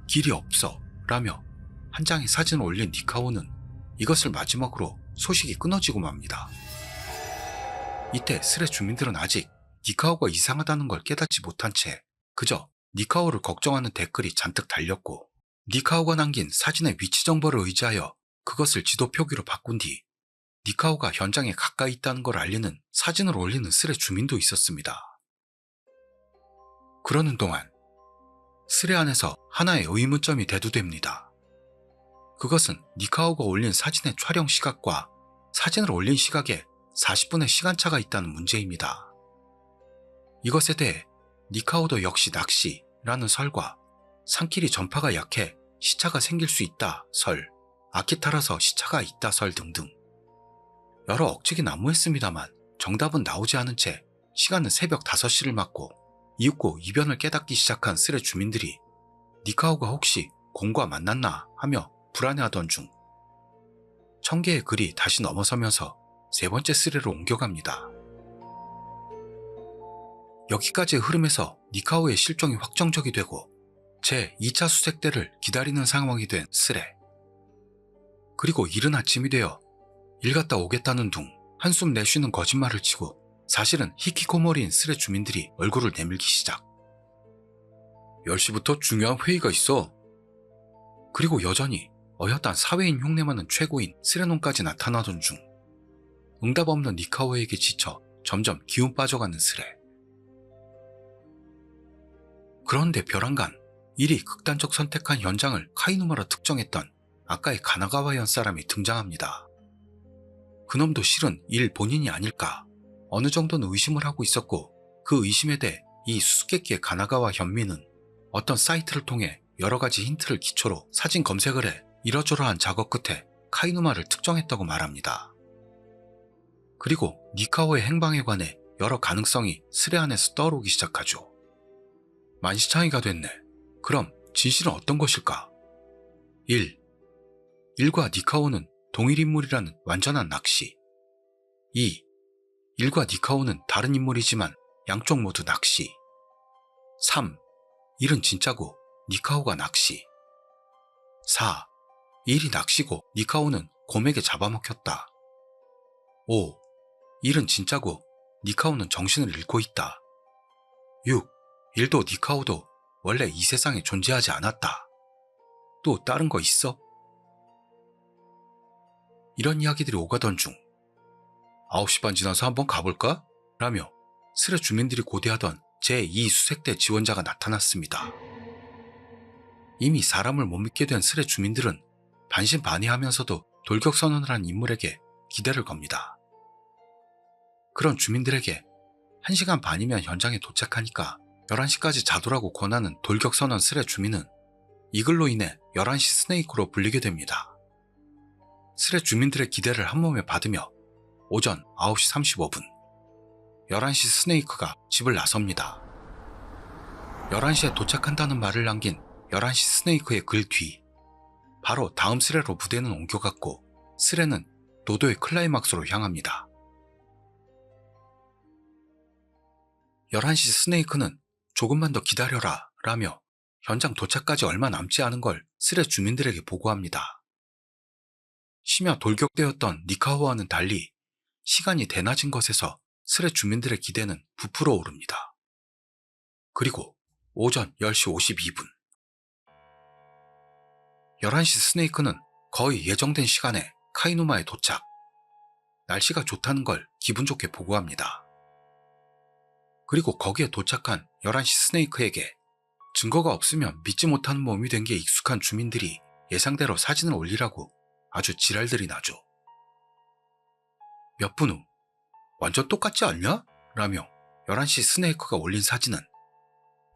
길이 없어 라며 한 장의 사진을 올린 니카오는 이것을 마지막으로 소식이 끊어지고 맙니다. 이때 스레 주민들은 아직 니카오가 이상하다는 걸 깨닫지 못한 채 그저 니카오를 걱정하는 댓글이 잔뜩 달렸고 니카오가 남긴 사진의 위치 정보를 의지하여 그것을 지도 표기로 바꾼 뒤 니카오가 현장에 가까이 있다는 걸 알리는 사진을 올리는 스레 주민도 있었습니다. 그러는 동안 스레 안에서 하나의 의문점이 대두됩니다. 그것은 니카오가 올린 사진의 촬영 시각과 사진을 올린 시각에 40분의 시간차가 있다는 문제입니다. 이것에 대해 니카오도 역시 낚시라는 설과 산길이 전파가 약해 시차가 생길 수 있다 설, 아키타라서 시차가 있다 설 등등 여러 억측이 난무했습니다만 정답은 나오지 않은 채 시간은 새벽 5시를 맞고 이윽고 이변을 깨닫기 시작한 스레 주민들이 니카오가 혹시 곰과 만났나 하며 불안해하던 중 1000개의 글이 다시 넘어서면서 세 번째 스레로 옮겨갑니다. 여기까지의 흐름에서 니카오의 실종이 확정적이 되고 제 2차 수색대를 기다리는 상황이 된 스레. 그리고 이른 아침이 되어 일 갔다 오겠다는 둥 한숨 내쉬는 거짓말을 치고 사실은 히키코모리인 스레 주민들이 얼굴을 내밀기 시작. 10시부터 중요한 회의가 있어. 그리고 여전히 어엿한 사회인 흉내만은 최고인 스레논까지 나타나던 중 응답 없는 니카오에게 지쳐 점점 기운 빠져가는 스레. 그런데 벼랑간 일이 극단적 선택한 현장을 카이누마라 특정했던 아까의 가나가와 현 사람이 등장합니다. 그놈도 실은 일 본인이 아닐까 어느 정도는 의심을 하고 있었고 그 의심에 대해 이 수수께끼의 가나가와 현미는 어떤 사이트를 통해 여러가지 힌트를 기초로 사진 검색을 해 이러저러한 작업 끝에 카이누마를 특정했다고 말합니다. 그리고 니카오의 행방에 관해 여러 가능성이 스레 안에서 떠오르기 시작하죠. 만시창이가 됐네. 그럼 진실은 어떤 것일까? 1. 일과 니카오는 동일 인물이라는 완전한 낚시. 2. 일과 니카오는 다른 인물이지만 양쪽 모두 낚시. 3. 일은 진짜고 니카오가 낚시. 4. 일이 낚시고 니카오는 곰에게 잡아먹혔다. 5. 일은 진짜고 니카오는 정신을 잃고 있다. 6. 일도 니카오도 원래 이 세상에 존재하지 않았다. 또 다른 거 있어? 이런 이야기들이 오가던 중 9시 반 지나서 한번 가볼까? 라며 스레 주민들이 고대하던 제2 수색대 지원자가 나타났습니다. 이미 사람을 못 믿게 된 스레 주민들은 반신반의하면서도 돌격선언을 한 인물에게 기대를 겁니다. 그런 주민들에게 1시간 반이면 현장에 도착하니까 11시까지 자도라고 권하는 돌격선언 스레 주민은 이 글로 인해 11시 스네이크로 불리게 됩니다. 스레 주민들의 기대를 한몸에 받으며 오전 9시 35분 11시 스네이크가 집을 나섭니다. 11시에 도착한다는 말을 남긴 11시 스네이크의 글 뒤 바로 다음 스레로 무대는 옮겨갔고 스레는 노도의 클라이막스로 향합니다. 11시 스네이크는 조금만 더 기다려라 라며 현장 도착까지 얼마 남지 않은 걸 스레 주민들에게 보고합니다. 심야 돌격되었던 니카오와는 달리 시간이 대낮인 것에서 스레 주민들의 기대는 부풀어 오릅니다. 그리고 오전 10시 52분 11시 스네이크는 거의 예정된 시간에 카이누마에 도착. 날씨가 좋다는 걸 기분 좋게 보고합니다. 그리고 거기에 도착한 11시 스네이크에게 증거가 없으면 믿지 못하는 몸이 된 게 익숙한 주민들이 예상대로 사진을 올리라고 아주 지랄들이 나죠. 몇 분 후 완전 똑같지 않냐? 라며 11시 스네이크가 올린 사진은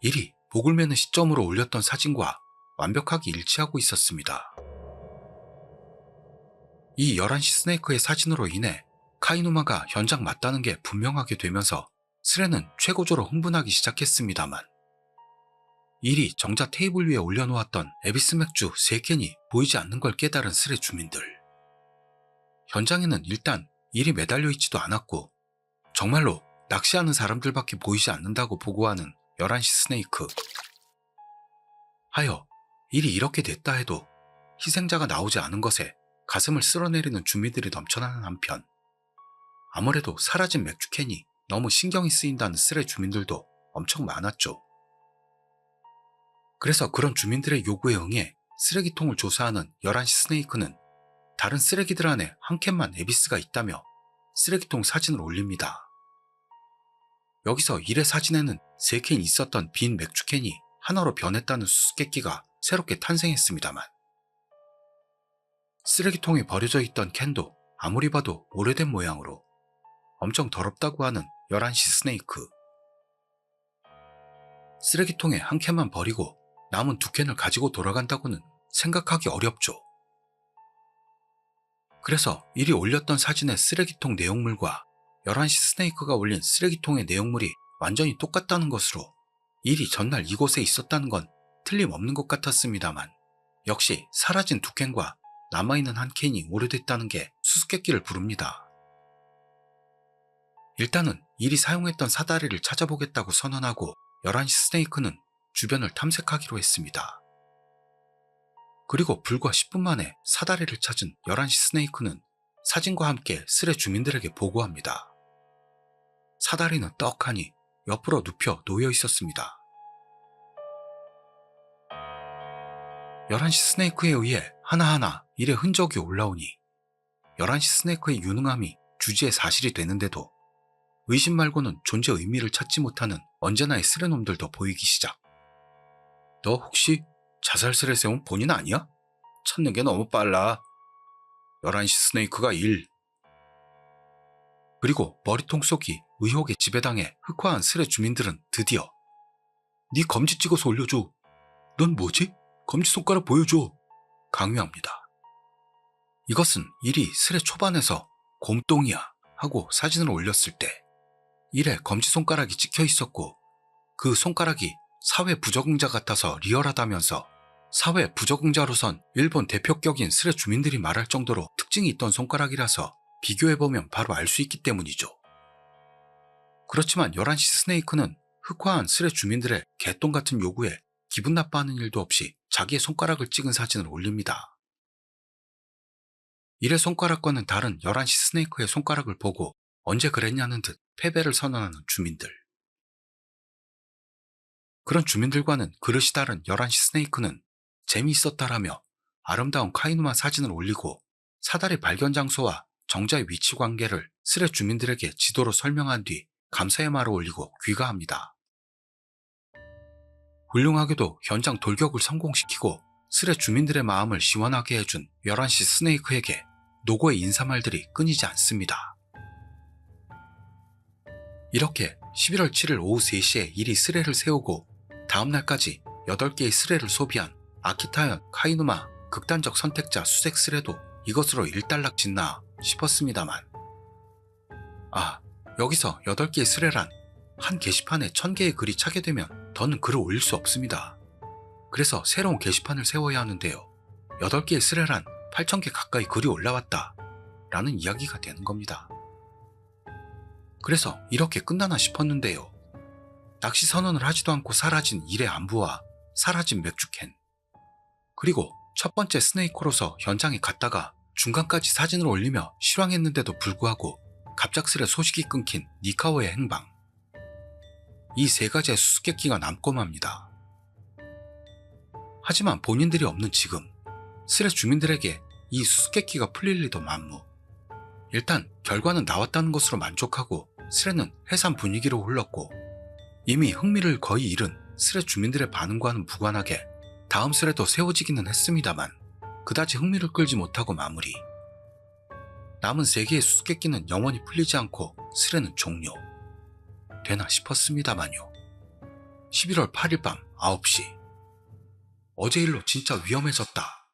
일이 목을 매는 시점으로 올렸던 사진과 완벽하게 일치하고 있었습니다. 이 11시 스네이크의 사진으로 인해 카이누마가 현장 맞다는 게 분명하게 되면서 스레는 최고조로 흥분하기 시작했습니다만, 일이 정작 테이블 위에 올려놓았던 에비스 맥주 3캔이 보이지 않는 걸 깨달은 스레 주민들. 현장에는 일단 일이 매달려 있지도 않았고 정말로 낚시하는 사람들밖에 보이지 않는다고 보고하는 11시 스네이크. 하여 일이 이렇게 됐다 해도 희생자가 나오지 않은 것에 가슴을 쓸어내리는 주민들이 넘쳐나는 한편, 아무래도 사라진 맥주캔이 너무 신경이 쓰인다는 스레 주민들도 엄청 많았죠. 그래서 그런 주민들의 요구에 응해 쓰레기통을 조사하는 11시 스네이크는 다른 쓰레기들 안에 한 캔만 에비스가 있다며 쓰레기통 사진을 올립니다. 여기서 일의 사진에는 3캔 있었던 빈 맥주캔이 하나로 변했다는 수수께끼가 새롭게 탄생했습니다만, 쓰레기통에 버려져 있던 캔도 아무리 봐도 오래된 모양으로 엄청 더럽다고 하는 11시 스네이크. 쓰레기통에 한 캔만 버리고 남은 2캔을 가지고 돌아간다고는 생각하기 어렵죠. 그래서 일이 올렸던 사진의 쓰레기통 내용물과 11시 스네이크가 올린 쓰레기통의 내용물이 완전히 똑같다는 것으로 일이 전날 이곳에 있었다는 건 틀림없는 것 같았습니다만, 역시 사라진 2캔과 남아있는 한 캔이 오래됐다는 게 수수께끼를 부릅니다. 일단은 일이 사용했던 사다리를 찾아보겠다고 선언하고 11시 스네이크는 주변을 탐색하기로 했습니다. 그리고 불과 10분 만에 사다리를 찾은 11시 스네이크는 사진과 함께 스레 주민들에게 보고합니다. 사다리는 떡하니 옆으로 눕혀 놓여 있었습니다. 11시 스네이크에 의해 하나하나 일의 흔적이 올라오니 11시 스네이크의 유능함이 주지의 사실이 되는데도 의심 말고는 존재 의미를 찾지 못하는 언제나의 쓰레놈들도 보이기 시작. 너 혹시 자살 스레세운 본인 아니야? 찾는 게 너무 빨라. 11시 스네이크가 1. 그리고 머리통 속이 의혹에 지배당해 흑화한 스레 주민들은 드디어 네 검지 찍어서 올려줘. 넌 뭐지? 검지손가락 보여줘. 강요합니다. 이것은 일이 스레 초반에서 곰똥이야 하고 사진을 올렸을 때 일에 검지손가락이 찍혀 있었고, 그 손가락이 사회 부적응자 같아서 리얼하다면서 사회 부적응자로선 일본 대표격인 스레 주민들이 말할 정도로 특징이 있던 손가락이라서 비교해보면 바로 알 수 있기 때문이죠. 그렇지만 11시 스네이크는 흑화한 스레 주민들의 개똥 같은 요구에 기분 나빠하는 일도 없이 자기의 손가락을 찍은 사진을 올립니다. 일의 손가락과는 다른 11시 스네이크의 손가락을 보고 언제 그랬냐는 듯 패배를 선언하는 주민들. 그런 주민들과는 그릇이 다른 11시 스네이크는 재미있었다라며 아름다운 카이누마 사진을 올리고 사다리 발견 장소와 정자의 위치 관계를 스레 주민들에게 지도로 설명한 뒤 감사의 말을 올리고 귀가합니다. 훌륭하게도 현장 돌격을 성공시키고 스레 주민들의 마음을 시원하게 해준 11시 스네이크에게 노고의 인사말들이 끊이지 않습니다. 이렇게 11월 7일 오후 3시에 일이 스레를 세우고 다음날까지 8개의 스레를 소비한 아키타현 카이누마 극단적 선택자 수색 스레도 이것으로 일단락 짓나 싶었습니다만, 여기서 8개의 스레란 한 게시판에 1000개의 글이 차게 되면 더는 글을 올릴 수 없습니다. 그래서 새로운 게시판을 세워야 하는데요. 8개의 스레란 8000개 가까이 글이 올라왔다 라는 이야기가 되는 겁니다. 그래서 이렇게 끝나나 싶었는데요. 낚시 선언을 하지도 않고 사라진 일의 안부와 사라진 맥주캔, 그리고 첫 번째 스네이커로서 현장에 갔다가 중간까지 사진을 올리며 실황했는데도 불구하고 갑작스레 소식이 끊긴 니카오의 행방. 이 3가지의 수수께끼가 남고 맙니다. 하지만 본인들이 없는 지금 스레 주민들에게 이 수수께끼가 풀릴 리도 만무. 일단 결과는 나왔다는 것으로 만족하고 스레는 해산 분위기로 흘렀고, 이미 흥미를 거의 잃은 스레 주민들의 반응과는 무관하게 다음 스레도 세워지기는 했습니다만 그다지 흥미를 끌지 못하고 마무리. 남은 3개의 수수께끼는 영원히 풀리지 않고 스레는 종료 되나 싶었습니다만요. 11월 8일 밤 9시. 어제 일로 진짜 위험해졌다.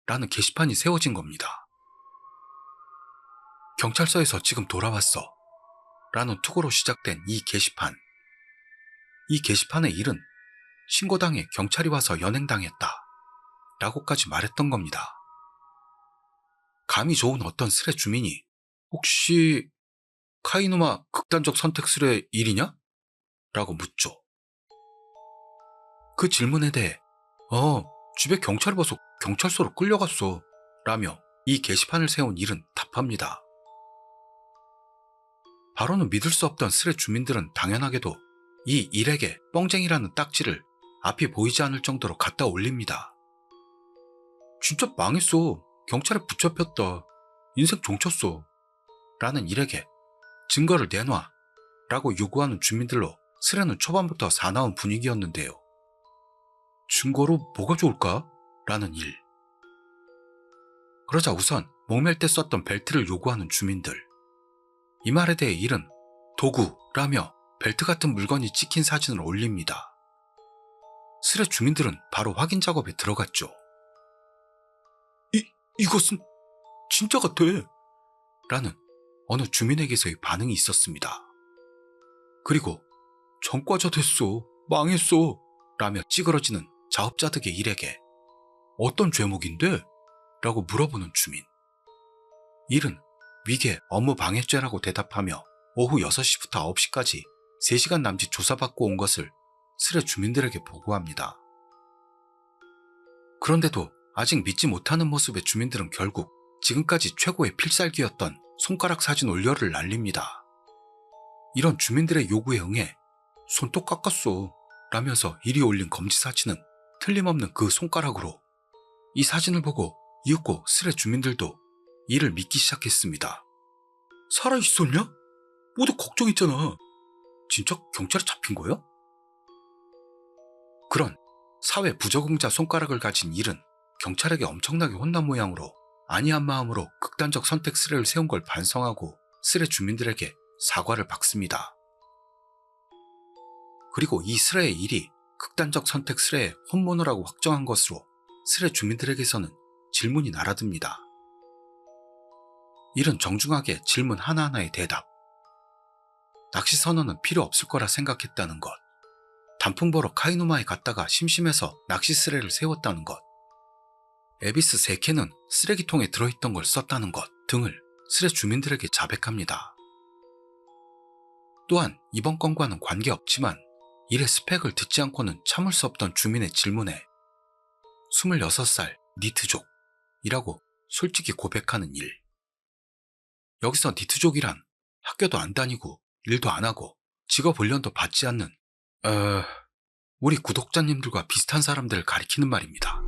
라는 게시판이 세워진 겁니다. 경찰서에서 지금 돌아왔어. 라는 투고로 시작된 이 게시판. 이 게시판의 일은 신고당해 경찰이 와서 연행당했다. 라고까지 말했던 겁니다. 감이 좋은 어떤 스레 주민이 혹시 카이누마 극단적 선택 스레 일이냐? 라고 묻죠. 그 질문에 대해 집에 경찰이 와서 경찰서로 끌려갔어. 라며 이 게시판을 세운 일은 답합니다. 바로는 믿을 수 없던 스레 주민들은 당연하게도 이 일에게 뻥쟁이라는 딱지를 앞이 보이지 않을 정도로 갖다 올립니다. 진짜 망했어. 경찰에 붙잡혔다. 인생 종쳤어. 라는 일에게 증거를 내놔. 라고 요구하는 주민들로 스레는 초반부터 사나운 분위기였는데요. 증거로 뭐가 좋을까? 라는 일. 그러자 우선 목맬 때 썼던 벨트를 요구하는 주민들. 이 말에 대해 일은 도구라며 벨트 같은 물건이 찍힌 사진을 올립니다. 스레 주민들은 바로 확인 작업에 들어갔죠. 이것은 진짜 같아. 라는 어느 주민에게서의 반응이 있었습니다. 그리고 전과자 됐어. 망했어. 라며 찌그러지는 자업자득의 일에게 어떤 죄목인데? 라고 물어보는 주민. 일은 위계 업무방해죄라고 대답하며 오후 6시부터 9시까지 3시간 남짓 조사받고 온 것을 스레 주민들에게 보고합니다. 그런데도 아직 믿지 못하는 모습의 주민들은 결국 지금까지 최고의 필살기였던 손가락 사진 올려를 날립니다. 이런 주민들의 요구에 응해 손톱 깎았어 라면서 이리 올린 검지 사진은 틀림없는 그 손가락으로 이 사진을 보고 이윽고 스레 주민들도 이를 믿기 시작했습니다. 살아있었냐? 모두 걱정했잖아. 진짜 경찰에 잡힌 거야? 그런 사회 부적응자 손가락을 가진 일은 경찰에게 엄청나게 혼난 모양으로 안이한 마음으로 극단적 선택 스레를 세운 걸 반성하고 스레 주민들에게 사과를 받습니다. 그리고 이 스레의 일이 극단적 선택 스레의 혼모노라고 확정한 것으로 스레 주민들에게서는 질문이 날아듭니다. 일은 정중하게 질문 하나하나의 대답. 낚시 선언은 필요 없을 거라 생각했다는 것. 단풍 보러 카이누마에 갔다가 심심해서 낚시 스레를 세웠다는 것. 에비스 3캔은 쓰레기통에 들어있던 걸 썼다는 것 등을 스레 주민들에게 자백합니다. 또한 이번 건과는 관계없지만 일의 스펙을 듣지 않고는 참을 수 없던 주민의 질문에 26살 니트족이라고 솔직히 고백하는 일. 여기서 니트족이란 학교도 안 다니고 일도 안 하고 직업 훈련도 받지 않는 우리 구독자님들과 비슷한 사람들을 가리키는 말입니다.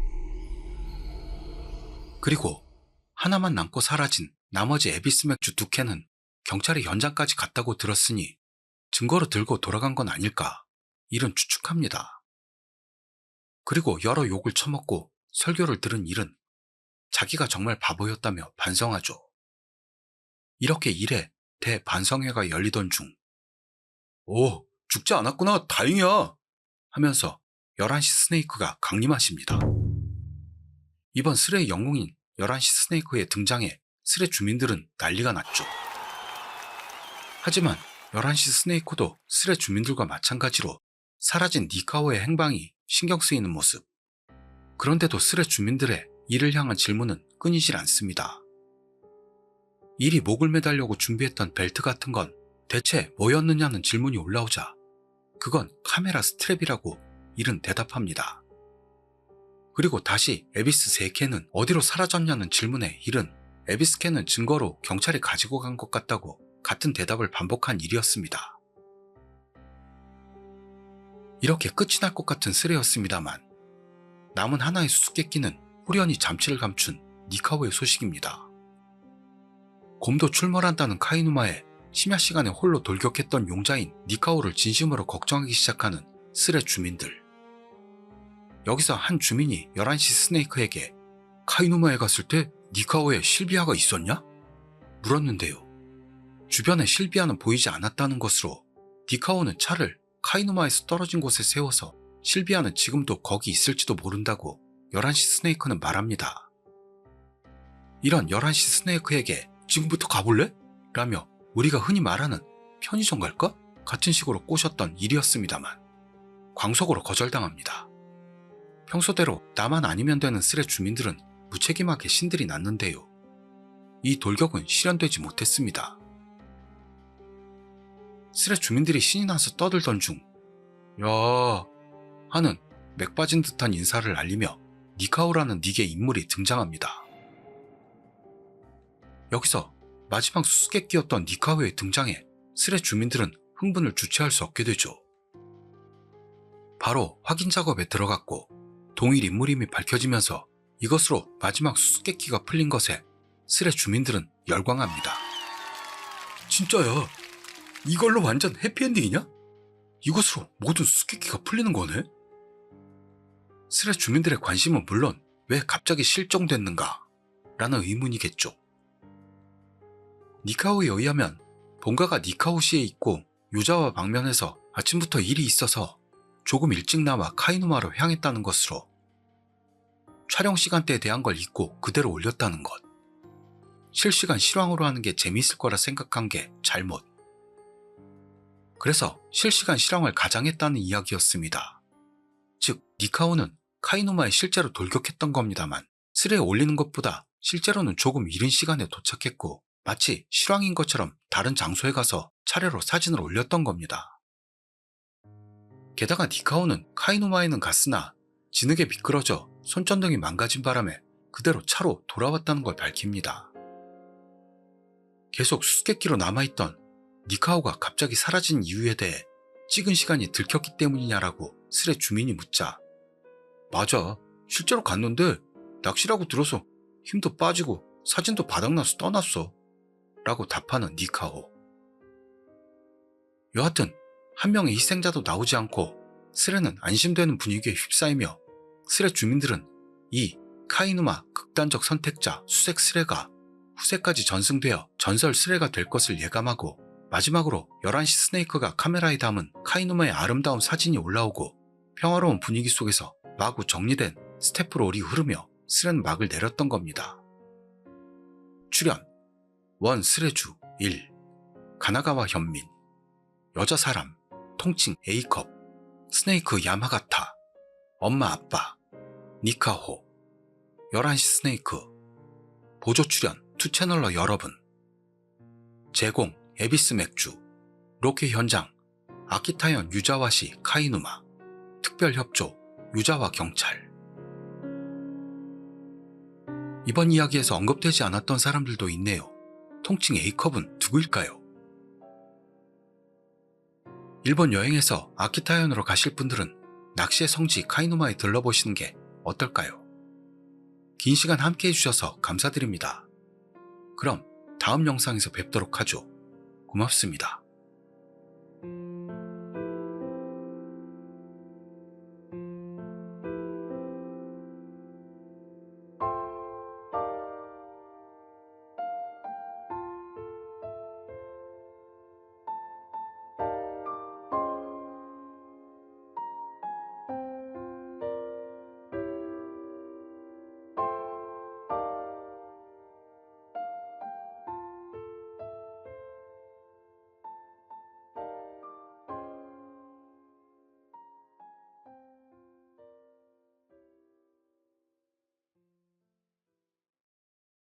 그리고 하나만 남고 사라진 나머지 에비스 맥주 2캔은 경찰이 현장까지 갔다고 들었으니 증거로 들고 돌아간 건 아닐까 일은 추측합니다. 그리고 여러 욕을 처먹고 설교를 들은 일은 자기가 정말 바보였다며 반성하죠. 이렇게 일에 대반성회가 열리던 중 오, 죽지 않았구나, 다행이야 하면서 11시 스네이크가 강림하십니다. 이번 스레의 영웅인 11시 스네이크의 등장에 스레 주민들은 난리가 났죠. 하지만 11시 스네이크도 스레 주민들과 마찬가지로 사라진 니카오의 행방이 신경 쓰이는 모습. 그런데도 스레 주민들의 이를 향한 질문은 끊이질 않습니다. 일이 목을 매달려고 준비했던 벨트 같은 건 대체 뭐였느냐는 질문이 올라오자 그건 카메라 스트랩이라고 일은 대답합니다. 그리고 다시 에비스 3캔은 어디로 사라졌냐는 질문에 일은 에비스 캔은 증거로 경찰이 가지고 간 것 같다고 같은 대답을 반복한 일이었습니다. 이렇게 끝이 날 것 같은 스레였습니다만 남은 하나의 수수께끼는 후련히 잠치를 감춘 니카오의 소식입니다. 곰도 출몰한다는 카이누마에 심야 시간에 홀로 돌격했던 용자인 니카오를 진심으로 걱정하기 시작하는 스레 주민들. 여기서 한 주민이 11시 스네이크에게 카이누마에 갔을 때 니카오에 실비아가 있었냐? 물었는데요. 주변에 실비아는 보이지 않았다는 것으로 니카오는 차를 카이누마에서 떨어진 곳에 세워서 실비아는 지금도 거기 있을지도 모른다고 11시 스네이크는 말합니다. 이런 11시 스네이크에게 지금부터 가볼래? 라며 우리가 흔히 말하는 편의점 갈까? 같은 식으로 꼬셨던 일이었습니다만 광속으로 거절당합니다. 평소대로 나만 아니면 되는 스레 주민들은 무책임하게 신들이 났는데요. 이 돌격은 실현되지 못했습니다. 스레 주민들이 신이 나서 떠들던 중 야 하는 맥 빠진 듯한 인사를 알리며 니카오라는 닉의 인물이 등장합니다. 여기서 마지막 수수께끼였던 니카오의 등장에 스레 주민들은 흥분을 주체할 수 없게 되죠. 바로 확인 작업에 들어갔고 동일 인물임이 밝혀지면서 이것으로 마지막 수수께끼가 풀린 것에 스레 주민들은 열광합니다. 진짜야, 이걸로 완전 해피엔딩이냐? 이것으로 모든 수수께끼가 풀리는 거네? 스레 주민들의 관심은 물론 왜 갑자기 실종됐는가? 라는 의문이겠죠. 니카오에 의하면 본가가 니카오시에 있고 유자와 방면에서 아침부터 일이 있어서 조금 일찍 나와 카이누마로 향했다는 것으로 촬영 시간대에 대한 걸 잊고 그대로 올렸다는 것. 실시간 실황으로 하는 게 재미있을 거라 생각한 게 잘못. 그래서 실시간 실황을 가장했다는 이야기였습니다. 즉 니카오는 카이누마에 실제로 돌격했던 겁니다만 스레에 올리는 것보다 실제로는 조금 이른 시간에 도착했고 마치 실황인 것처럼 다른 장소에 가서 차례로 사진을 올렸던 겁니다. 게다가 니카오는 카이누마에는 갔으나 진흙에 미끄러져 손전등이 망가진 바람에 그대로 차로 돌아왔다는 걸 밝힙니다. 계속 수수께끼로 남아있던 니카오가 갑자기 사라진 이유에 대해 찍은 시간이 들켰기 때문이냐라고 스레 주민이 묻자 맞아, 실제로 갔는데 낚시라고 들어서 힘도 빠지고 사진도 바닥나서 떠났어 라고 답하는 니카오. 여하튼 한 명의 희생자도 나오지 않고 스레는 안심되는 분위기에 휩싸이며 스레 주민들은 이 카이누마 극단적 선택자 수색 스레가 후세까지 전승되어 전설 스레가 될 것을 예감하고 마지막으로 11시 스네이크가 카메라에 담은 카이누마의 아름다운 사진이 올라오고 평화로운 분위기 속에서 마구 정리된 스태프롤이 흐르며 스레는 막을 내렸던 겁니다. 출연 원 스레주 1 가나가와 현민 여자 사람 통칭 A컵 스네이크 야마가타 엄마 아빠 니카호 11시 스네이크 보조 출연 투채널러 여러분 제공 에비스 맥주 로케 현장 아키타현 유자와시 카이누마 특별 협조 유자와 경찰. 이번 이야기에서 언급되지 않았던 사람들도 있네요. 통칭 A컵은 누구일까요? 일본 여행에서 아키타현으로 가실 분들은 낚시의 성지 카이누마에 들러보시는 게 어떨까요? 긴 시간 함께 해주셔서 감사드립니다. 그럼 다음 영상에서 뵙도록 하죠. 고맙습니다.